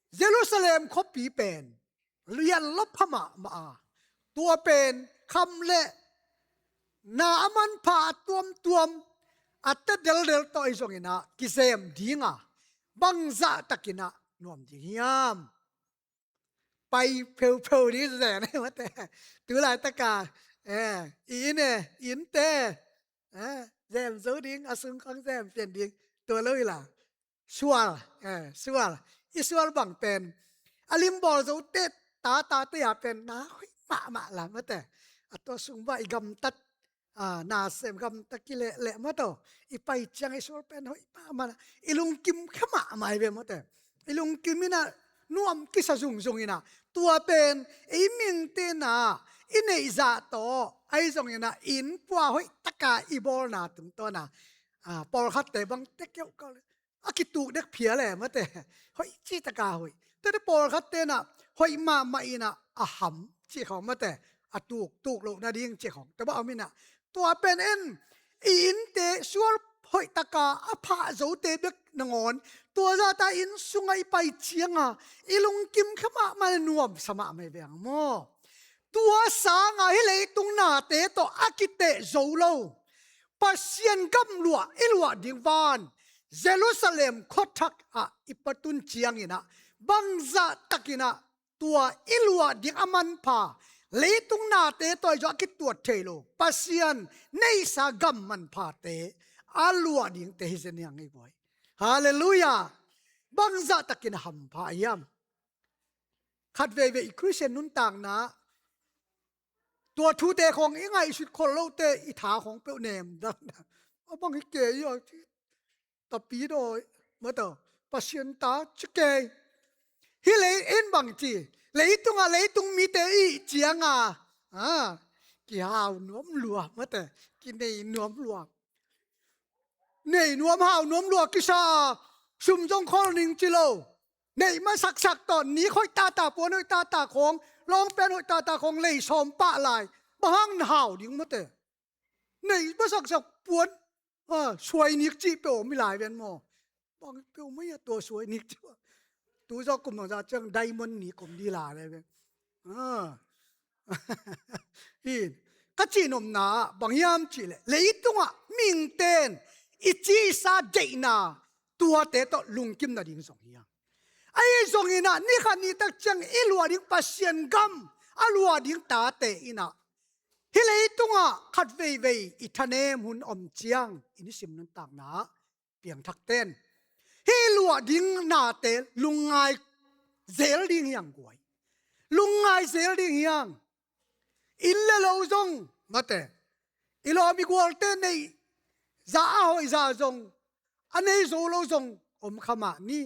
Jerusalem khopi pen lian lop phama ma tua pen kham le na aman pha tuam atta del to isong ina kisem dinga bangza takina nuam ding yam pai pheu ni ze ne mate tu lai taka in te zem zo ding asung khang zem pen ding to loi la sual isual bang pen alim bol zo te ta te ya pen na ma la ma te ato sung ba igam tat na sem gam takile le ma to ipai chang isual pen hoi ma ilung kim khama mai ve ma te ilung kim ina nuam kisa zung ina tua pen ming te na inei za to ai zong ina in pwa hoi taka ibol na tung to na por khat te bang te keu ka akitu dek phia le ma te hoi chi taka hoi te por khat te na hoi ma ina aham chi khom ma te atuk lo na ding chi khom te ba amina tua pen en in te sual hoi taka apha zo te bek nangon tua za ta in sungai pai chianga ilung kim khama ma nuam sama mai beng mo tua sanga hilei tung na te to akite zolo pasien gam lua ilwa dingwan Jerusalem khothak ipatun chiang ina bangza takina tua ilwa ding aman pha leitung na te to jo ki tuat thelo pasien nei sa gam man pha te alwa ding te hizen yang ei boy hallelujah bangza takin ham pha yam khat ve Christian nun tang na ตัวทูเตของอีไงสุดคนเราเตอีถาของเปียวเนมดังเอาบังฮิเกยตะปีโดยเมื่อเตอปัสยันตาจิเกยฮิเลยเอ็นบังจีเลยตุงเลยตุงมีเตอีเจียงกี่หาวน้อมลัวเมื่อเตกินในน้อมลัวในน้อมหาวน้อมลัวกิชาชุมจงข้อหนึ่งจิโลในมาสักตอนนี้ค่อยตาปวนตาของลองเป็นหอยตาของเลยชมปะลายบ้างหาวดิ้งมาเตในมาสักปวนช่วยนิกจีเปียวไม่หลายเป็นหมอบางเปียวไม่ตัวช่วยนิกจีตัวเจ้ากลุ่มของเราจังไดมอนด์นี่กลุ่มดีลาเลยเป็นฮินก็จีนมนาบางยามจีเลยตัวมิงเตนอิจีซาเจนาตัวเตตลุงกิมนาดิ้งสองอย่างไอ้สองอินะนี่ขันนี่ตักจังอิลัวดิ้งปัสยันกัมอลัวดิ้งตาเตอินะฮิเลยตัวขัดเวอิทะเนมหุนอมเจียงอินิสิมนันต่างนาเปียงทักเต้นฮิลัวดิ้งนาเตลุงไงเซลดิ้งยังกวยลุงไงเซลดิ้งยังอิลเลโลซงมาเตอิลอมิกวอลเตในซาหอยซาซงอันนี้โซโลซงอมขมานี่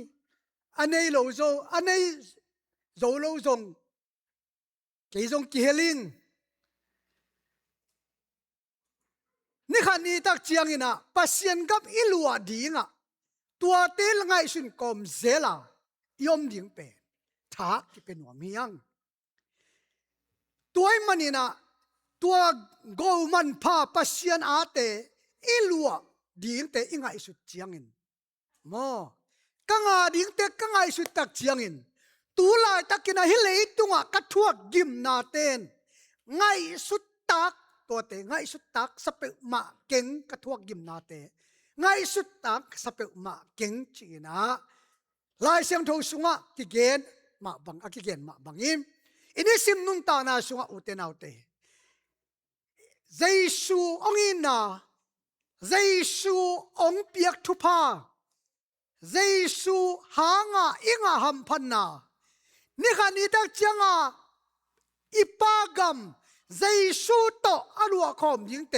อันนี้โลโซอันนี้โซโลซงกี่ซงกี่เฮลิงนี่ขันนี้ตักเจียงอินะปัสยันกับอิลัวดิ้งตัวเตลไงสุนกอมเซลายอมดิ้งเป็นท้าที่เป็นหัวเมียงตัวมันนี่นะตัวโกมันพาปัสยันอาเตอิลัวดิ้งเตอิงไงสุดเจียงอินมอกังอาดิ้งเตกังไงสุดตักเจียงอินตัวลายตักกินะฮิเลตุงะกัทวกกิมนาเตนไงสุดตักตัวเตไงสุดตักสเปมาเก่งกัทวกกิมนาเตไงสุดตักสเปมาเก่งจีนะลายเสียงทูสุงะกิเกนมาบังกิเกนมาบังอิมอินิสิมนุนตานาสุงะอุเตนาอุเตเจสูองอินาเจสูองเปียกทุพาเจสูหางาอิงาหัมพันนานี่ขันนี้ตักจังอิปากัมเจสูโตอรัวคอมยิงเต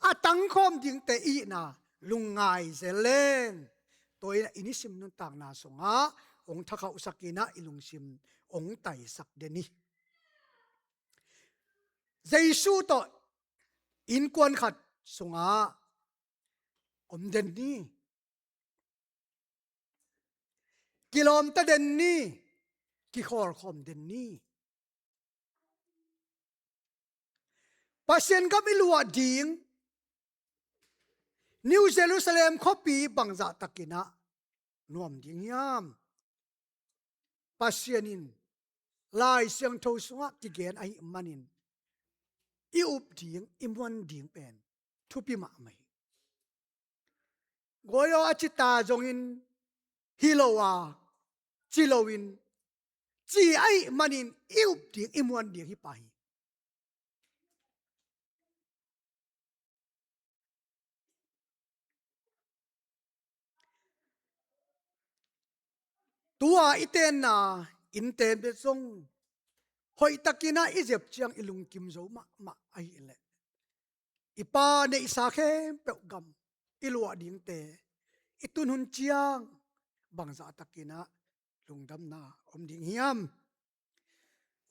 อตังคอมยิงเตอีนาลุงไงเซเลนตัวอินิสิมนุนต่างนาสงะองทักเขาสักินะอิลุงซิมองไตสักเดนีเจสูโตอินกวนขัดสงะอมเดนนี่กิโลมตะเดนนี่กิขอร์คอมเดนนี่ปัสเซนกับอิลัวดิงนิวเยรูซาเล็มขปีบังซาตะกินะนวมดิงยามปัสเซนินลายเสียงโทสงะกิเกนไอมันินอิอุบดิงอิมวันดิงเป็นทุปิมาไม่โกโยอาจิตาจงอินฮิโลวาจิโลวินจีไอมันินอิอุบดิงอิมวันดิงฮิปาฮีตัวอิเตนนาอินเตนเบซงหอยตะกินะอิเจ็บเจียงอิลุงกิมโซมาไอเลอิปาเนอิสาเคมเปกัมอิลัวดิงเตอิตุนหุนเจียงบังซาตะกินะลุงดำนาอมดิงเฮียม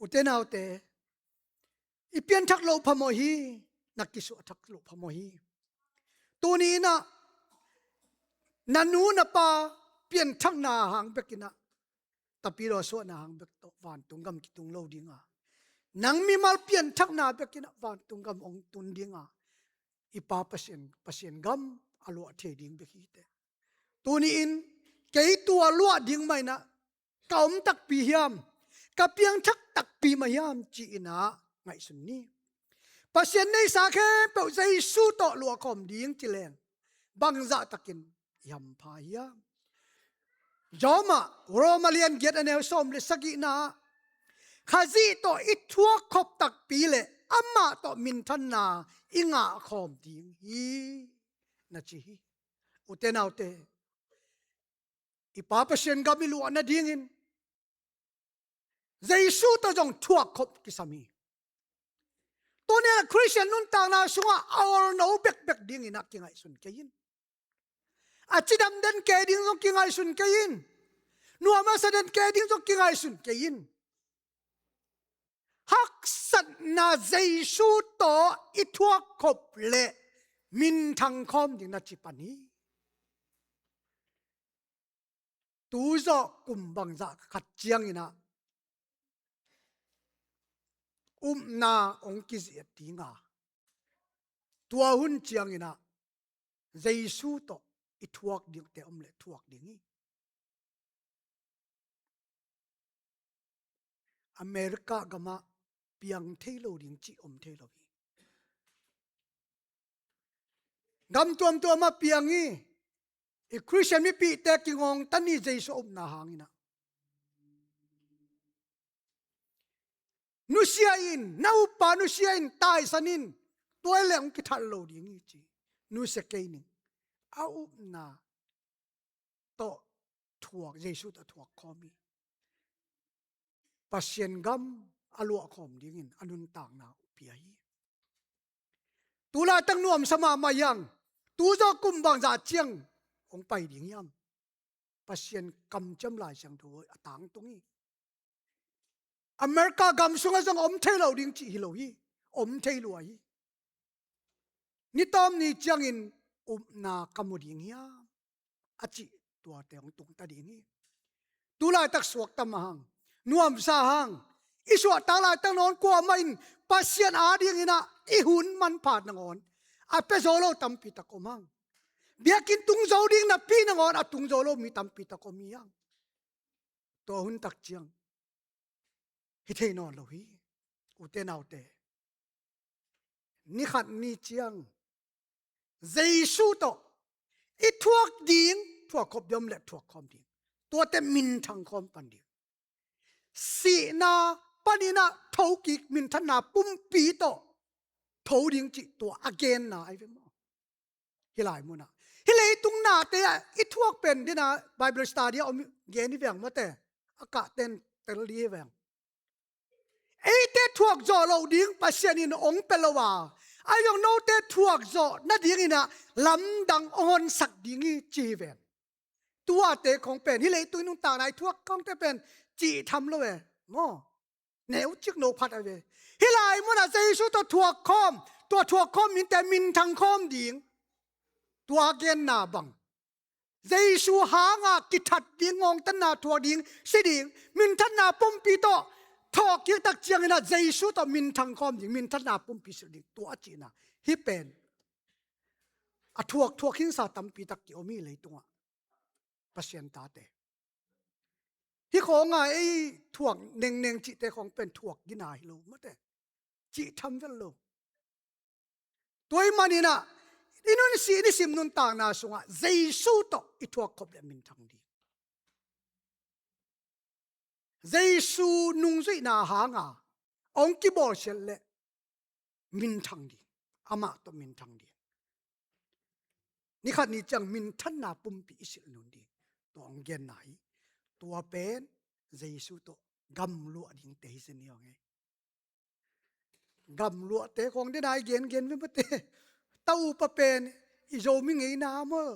อุเตนาอุเตอิเปียนทักโลพะโมฮีนักกิสุทักโลพะโมฮีตัวนี้นะนันูนะปาเปลี่ยนทักนาหางเบกินะตะปีรอสวนาหางเบกตวานตุงกำกิตุงโลดิงนังมีมาเปลี่ยนทักนาเบกินะวานตุงกำองตุนดิงอิปาปัสเซนกัมอลัวเทดิงเบกิเตตัวนี้อินเกยตัวลัวดิงไม่นะกอมตักปียามกับเพียงทักตักปีมายามจีนะไงสุนนี้ปัสเซนในสาแค่เปิดใจสู้ต่อลัวคอมดิงจิเลนบังซาตะกินยำพายามจอมโรมาเลียนเกียรติเนลสมเลสกินาข้าจีโตอิทัวขบตักปีเลอามาโตมินทันนาอิงาคอมดิงฮีนะจีอุเตนาอุเตอิปาปเชนกามิลูอันดิงินเจสูตจงทัวขบกิสามี ตัวเนี่ยคริสเตียนนุ่นต่างนาสุงเอาโนเบกเบกดิ้งอินักกิงไอสุนเกยินอาจิดำเดินเกดิ้งจงกิงไอสุนเกยินนัวมาเสด็จเกดิ้งจงกิงไอสุนเกยินฮักสัตนาเจสูโตอิทัวขบเลมินทังคอมดิ้งนัจิปันีตูโจกุมบังจะขัดเจียงอินะนาองกิเสียติงาตัวหุ่นเจียงอินะเจสูโตอิทัวดิ้งเตอมเลทัวดิ้งอเมริกากะมาเปียงเทโลดิ้งจิอมเทโลวีกำตัวมาเปียงอีคริสเตียนมีปีแต่กิงองตันนี่เจสูอมนาหางอินะนุเซียอินนาอุปานุเซียอินตายสันินตัวเลี้ยงกิทัลโลดิ้งอีจีนุเสกนิงอาอุปนาโตทัวเจสูโตทัวคอมีปัสเซียนกัมอลัวคอมดิ้งอินอนุนต่างนาเปียฮีตุลาตั้งนวมสมามายังตูจอกุมบางจาเจียงองไปดิ้งยำปัสเซียนกำจำลายเสียงตัวต่างตรงนี้อเมริกากำสุงจังอมเทโลดิ้งจีฮิโลฮีอมเทโลฮีนี่ตอมนี่จังอินอุมนากำมุดิ้งยำอจิตัวเตงตุงตาดิ้งฮีตุลาตักสวกตามหังนวมสาหังอิสวตาลายตั้งนอนกว่ามันปัสเซียนอาดิ้งอินะอิหุนมันผ่านนงอนอาเปโซโลตัมปิตะกมังเบียกินตุงโจดิ้งนับปีนงอนอาตุงโจโลมีตัมปิตะกมียังตัวหุนตักเจียงฮิเทนอนโลฮีอุเตนเอาเตนี่ขัดนี่เจียงเจสูโตอิทวกดิ้งทวกขบยมเล็ทวกคอมดิ้งตัวเตมินทังคอมปันดิ้งสีนาปานินาทอกิกมินทนาปุ่มปีโตทอดิ้งจิตัวอเกนนาไอเวมอฮิลายมุนะฮิเลยตุงนาเตะอิทวกเป็นดินะไบเบิลสตาดี้อมเกนี่แวงมาเตอากาเต็นเตลีแวงไอเตทวกจอเราดิ้งปัสเซียนินองเปลวาไอยองโนเตทวกจอนาดิ้งอินะลำดังออนสักดิ้งจีเวนตัวเตของเป็นฮิเลยตุยนุงตาในทวกของเตเป็นจีทำเลยโม่แนวจิกโนพัดเอาไว้ฮิลายมุนะเจสูตัวทวกคอมตัวทวกคอมมินแต่มินทังคอมดิ้งตัวเกนนาบังเจสูหางากิทัดดิ้งงงตันนาทวดิ้งสิดิ้งมินทันนาปุ่มปีโตทอกิตักเจียงนะเจสูตัวมินทังคอมดิ้งมินทันนาปุ่มปีสิดิ้งตัวจีนะฮิเป็นอะทวกหินสาตัมปีตักกิโอมีเลยตัวปัสเซียนตาเตที่ของไอ้ถ่วงเน่งจิแต่ของเป็นถ่วงกินายโลมะแต่จิทำกันโลตัวมันนี่นะอินุนสีนี่สิมนุนต่างนาสุงะเจสูโตอิถ่วงขบเลมินทังดีเจสูนุงซุยนาหางาองกิบอลเชลเลมินทังดีอามาโตมินทังดีนี่ขัดนี่จังมินทันนาปุ่มปีอิสิลนุนดีตัวองเกนไหนตัวเป็นเจสูโตกำลัวดิ้งเตหิสเนียงไงกำลัวเตของได้ได้เกนไม่เตเต้าปะเป็นอิโจมิงไงนาเมื่อ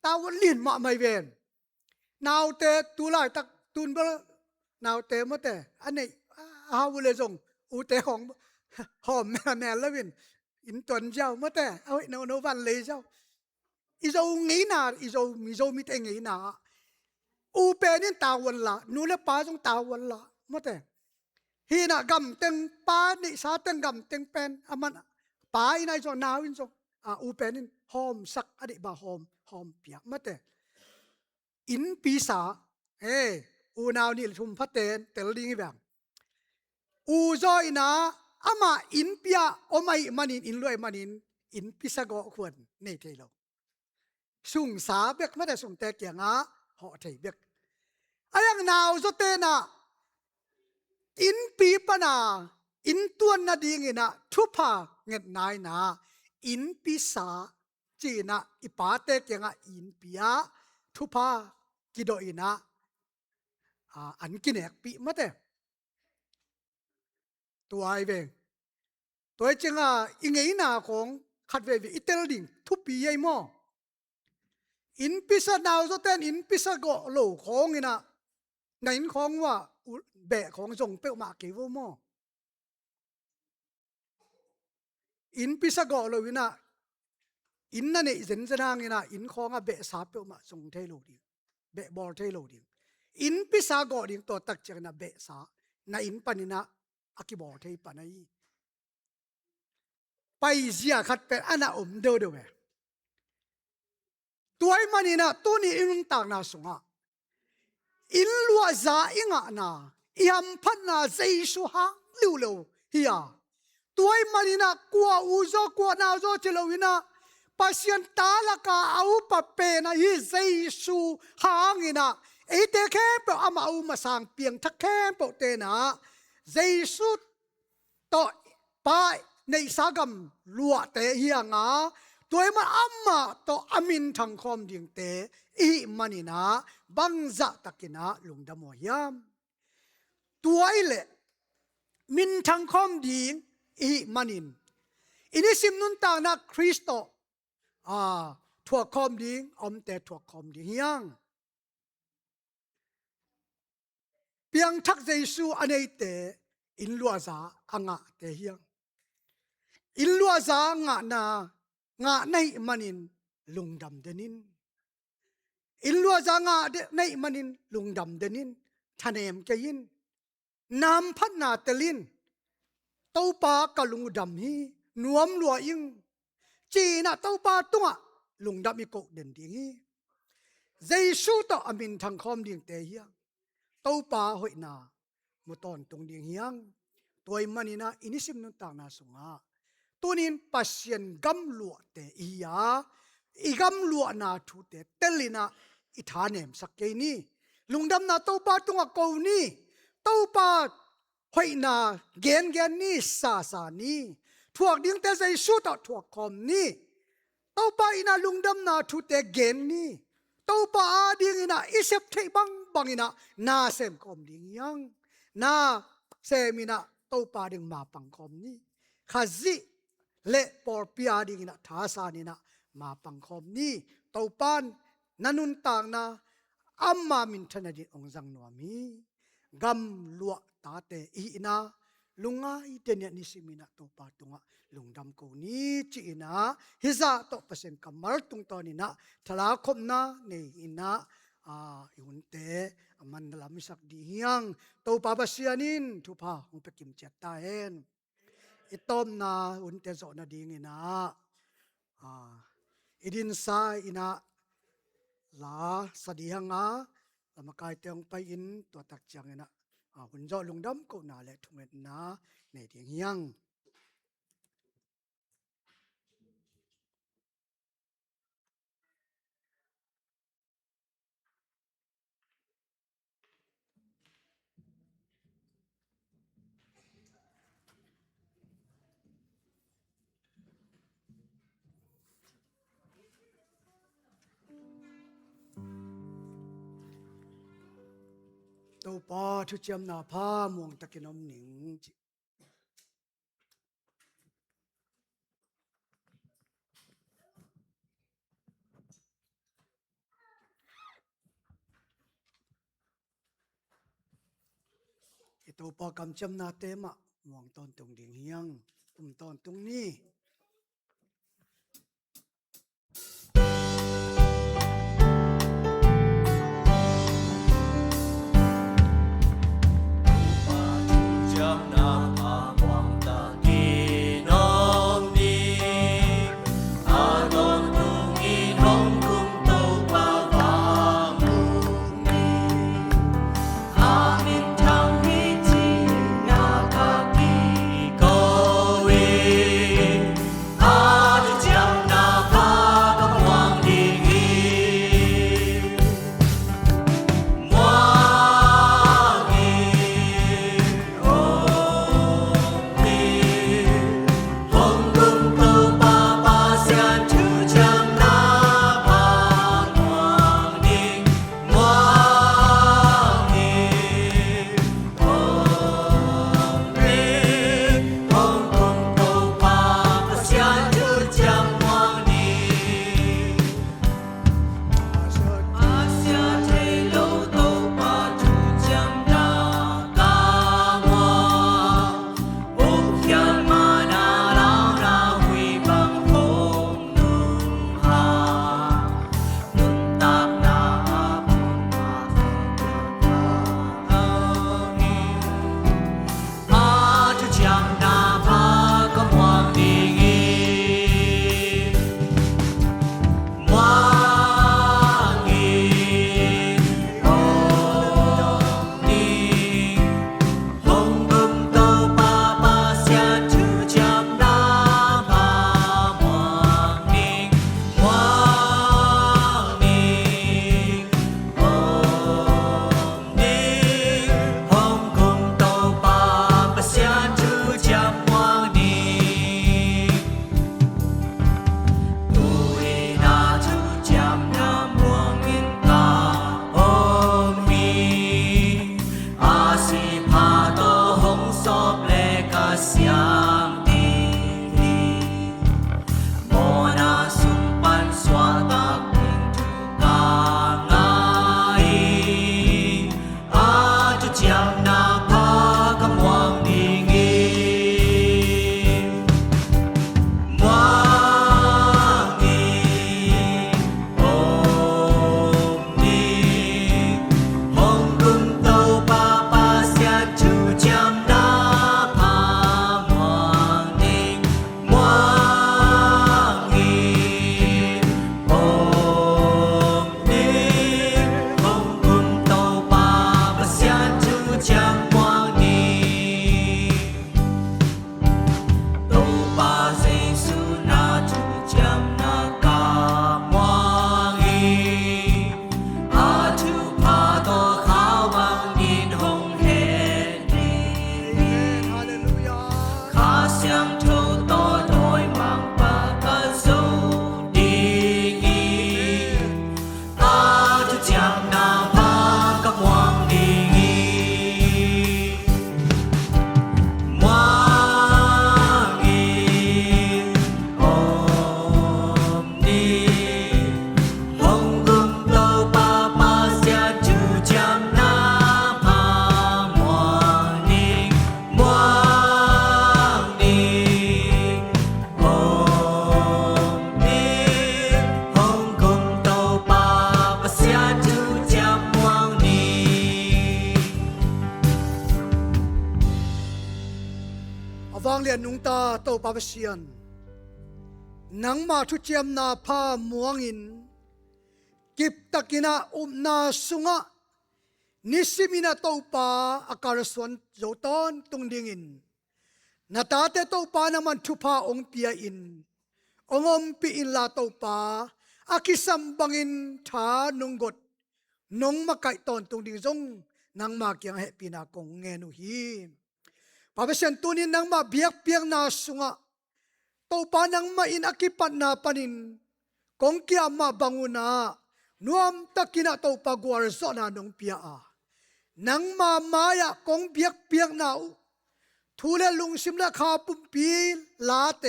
ตาวลินมาไม่เวนนาวเตตุลายตักตุนเบลนาวเตมาเตอันนี้ฮาวเลจงอุเตของหอมแม่ละวินอินตวนเจ้ามาเตเอาโนวันเลยเจ้าอิโจไงนาอิโจมิเตไงนาอูเปนินตาวันละนูเลป้าจงตาวันละมาแต่ฮีน่ะกำเต็งป้านี่สาเต็งกำเต็งเป็นอามันป้าอีนายจงนาวินจงอูเปนินหอมสักอดีบาหอมเปียมาแต่อินปีศาอูนาวนี่ชุมพัดเตนเตลลิงแบบอูจอยนะอามาอินเปียโอไม่มันอินรวยมันอินปีศาก็ควรนี่เทโลสุงสาเบกมาแต่สุงแต่เกียงhọ thầy biết ayang nào cho tên in pi pa na in tuan na ding ina thupa nget nai na in pi sa chi na ipate kenga in pia thupa kido ina an kinek pi mate tuai ve ตัวจริงอิงไงนาของขัดเววิอิเตลดิงทุบปีใหญ่มออินพิษดาวจะเต้นอินพิษก็โลของอินะในอินของว่าแบะของส่งเปมาเกวมออินพิษก็โลวินะอินนั่นเองเจนนางอินะอินของแบะสาเปมาส่งเทโลดิแบะบอลเทโลดิอินพิษก็ดิตัวตักเจนะแบะสาในอินปนินะอากิบอลเทปนัยไปเสียขัดเป็นอันน่ะเดือดเว้ยตัวไอ้มันนี่นะตัวนี้อินต่างนาสุงะอินลัวซาอิงะนาอิฮัมพันนาเจสุฮะลิวเลวเฮียตัวไอ้มันนี่นะกัวอูโซกัวนาโซเจลวินะปัสยันตาละกาเอาปะเปนะฮิเจสุฮะงินะไอเตแค่เปอามาอูมาสังเปียงทักแค่เปเตนะเจสุต่อไปในสากัมลัวเตเฮียงาตัวมันอัมมาต่ออามินทังคอมดิ่งเตอีมันนี่นะบังจะตะกินะลุงดำหัวยามตัวไอเละมินทังคอมดิ่งอีมันนินอินิสิมนุนตานะคริสโตถั่วคอมดิ่งอมแต่ถั่วคอมดิ่งยังเปียงทักเจสูอันนี้เตอินลัวซาอ่างเตเฮียงอินลัวซางะนางะในมันินลุงดำเดนินอินลัวซางะในมันินลุงดำเดนินทะเนมเกยินนามพันนาเตลินเต้าปากะลุงดำฮีนวมลัวอิงจีน่ะเต้าปาตุงะลุงดำอีกเด่นดีฮีเจสูต่ออามินทางคอมดิ่งเตเฮียเต้าปาหอยนามุตอนตรงดิ่งเฮียงตัวมันนี่นะอินิสิมนุนต่างนาสุงะตัวนี้ปัสยันกำลัวเตอียาอีกำลัวนาทุเตเตลินะอิธาเนมสักเกนี่ลุงดำนาเต้าปาตุงะกูนี่เต้าปาหอยนาเกนนี่ซานี่ถั่วดิ่งเตใจสู้ต่อถั่วคอมนี่เต้าปาอินาลุงดำนาทุเตเกนนี่เต้าปาดิ่งอินาอิเซปเทบังอินานาเซมคอมดิ่งยังนาเซมินาเต้าปาดิ่งมาปังคอมนี่ข้าจิเลปอร์พิอาดิงนะท้าสานินะมาปังคอมนี่เต้าปานนันุนต่างนะอัมมามินทนาดิองจังนัวมีกำลัวตาเตอีนะลุงอีเดเนนิสิมินะเต้าปาตุงะลุงดำกูนี่จีนะฮิซาโตเปเซนกัมมาร์ตุงตอนี่นะทลาคมนะนี่นะยุนเตมันลามิสักดีเฮียงเต้าปาบาเซียนินทุพาหงไปกิมเจตตาเห็นอิตอมนาอุนเตโซนาดิงินะอิดินซาอินะลาสดีหังลามากายเตียงไปอินตัวตักจังนะหุ่นจอลุงดำกูนาและทุเม็ดนะในเตียงยังตัวปอทุจมนาผ้ามวงตะกินอมหนิงตัวปอกำจำนาเตมะมวงตอนตรงดิ่งเฮียงตอนตรงนี้ เลียนนุงตาโตปาเซียนนังมาทุเจียมนาพาม่วงอินกิบตะกินานาสุงะนิสิมินาโตปาอาการสวนโจตอนตุงดิงอินนาตาเตโตปานามันทุพาองเปียอินองอมปีอินลาโตปาอากิสัมบังอินทานุงกดนงมาไก่ตอนตุงดิงซงนังมาเกียงเฮปีนากงเงนุฮีปาเปเซนตุนินนังมาเบียกเปียงนาสุงะโตปานังมาอินอากิปันนาปันินกงเกียมาบังุนานวมตะกินาโตปากวารซอนานงเปียนังมามายะกงเบียกเปียงนาทูเลลุงซิมละคาปุ่มปีลาเต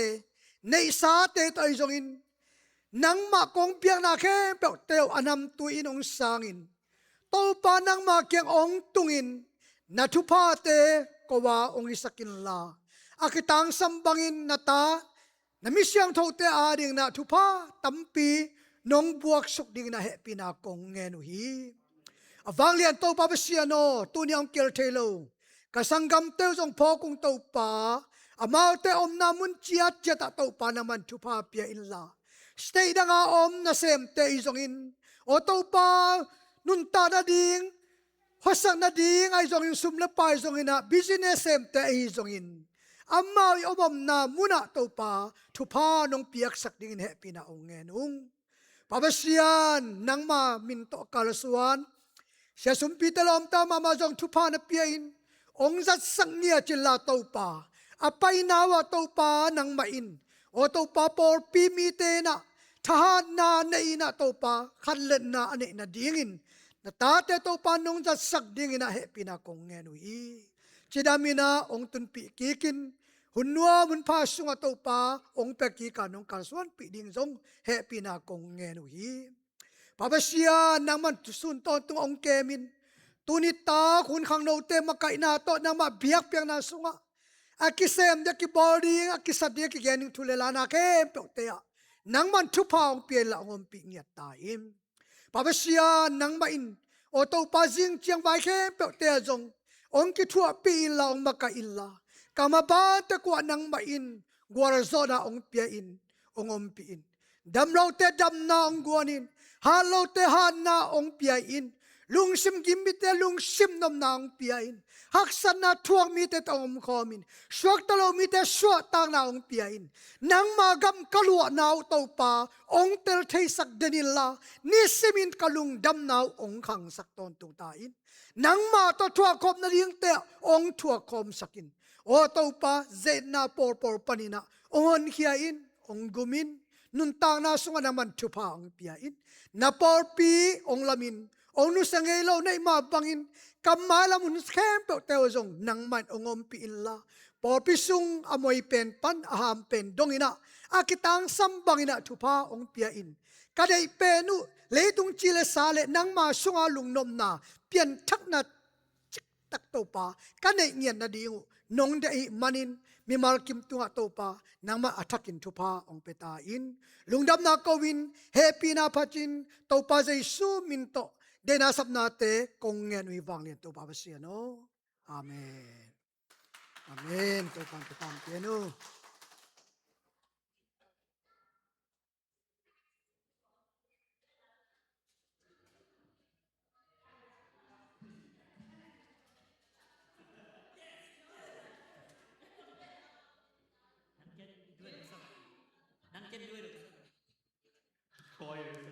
ในสาเตตอยจงอินนังมากงเปียงนาแค่เปียกเตวอนำตุอินองสางอินโตปานังมาเกียงองตุงอินนาทุพาเตกว่าองอิสกินลาอากิตังสัมบังอินนาตานามิเสียงโทเตอาดิงนาทุพาตัมปีนงบวกสุกดิงนาเฮปีนากงเงนุฮีอวังเลียนโตปาเปเซียโนตุนิองเกลเทโลกสังกัมเตวจงพอกุงโตปาอามาเตอมนามุนเจียเจตโตปานามันทุพาเปียอินลาสเตดังอาอมนาเซมเตอิจงอินโอโตปานุนตานาดิงฮอสังนาดิงไอจงอินซุมละปายจงอินะบิซิเนสเซมเตอิจงอินอามาอิอบมนามุนะโตปาทุพานงเปียกสักดิงเฮปีนาองเงนุงปาเปเซียนนังมามินโตกาลสวนเสียสุมปีตลอมตามาจงทุพานเปียอินองจัดสังเนียจิลาโตปาอภัยนาวะโตปานังมาอินโอโตปาปอร์ปีมีเตนะทหารนาเนนะโตปาขันเลนนาอเนนะดิงินนาตาเตโตปานงจัดสักดิงินะเฮปินะกงเงนุฮีจิดามินาองตุนปีกีกินหุนนัวมุนพาสุงโตปาองเปกีกานงกาสวนปีดิงซงเฮปินะกงเงนุฮีปาเปเซียนังมันสุนตอนตุงองเกมินตุนิตาคุณขังโนเตมาไกนาโตนังมาเบียกเปียงนาสุงะอากิเซมเดกิบอดีอากิสัดเดกิแกนิงทุเลลานาเคมเปเตะนังมันทุพาองเปียละองปีเงียตาอิมปาเปเซียนังมาอินโอโตปาจิงเจียงไวเคมเปเตะจงองกิทัวปีละองมาไกอินลากามาบาตะกว่านังมาอินกัวรโซนาองเปียอินองอมปีอินดัมโลเตดัมนาองกวนินฮาโลเตฮานาองเปียอินลุงซิมกิมมิเตลุงซิมนมนางเปียอินฮักษณะทวงมีเตตองคอมินสวกตโลมีเตสวกตางนาองเปียอินนังมากำกลัวนาวโตปาองเตลเทสักเดนิลลานิสิมินกลุงดำนาวองขังสักตอนตุงตาอินนังมาตทัวคมนาเลียงเตองทัวคมสักินโอโตปาเจนาปอร์ปอร์ปานินาองเฮียอินองกุมินนุนตางนาสุงนามันทุพาองเปียอินนาปอร์ปีองลามินองนุสังเอโลในมาบังอินกำมาละมุนเข้มเปเตวจงนังมันองอมปีอินลาปอปิสุงอมวยเป็นปันอาหามเป็นดงอินะอากิตังสัมบังอินะทุพาองเปียอินกะไดเปนุเลตุงจิเลสาเลนังมาสุงอาลุงนมนาเปลี่ยนทักนาจิกตักโตปากะไดเงียนนาดิงนงเดอิมันินมีมาลกิมตุงะโตปานังมาอัทักินทุพาองเปตาอินลุงดับนาโกวินเฮปีนาพัจินโตปาเจซูมินโตเดนาสับนาเตกงเงินวิวังเลียนตัวบาปเสียโนอาเมนอาเมนตัวปังตัวปังเปียโนChoir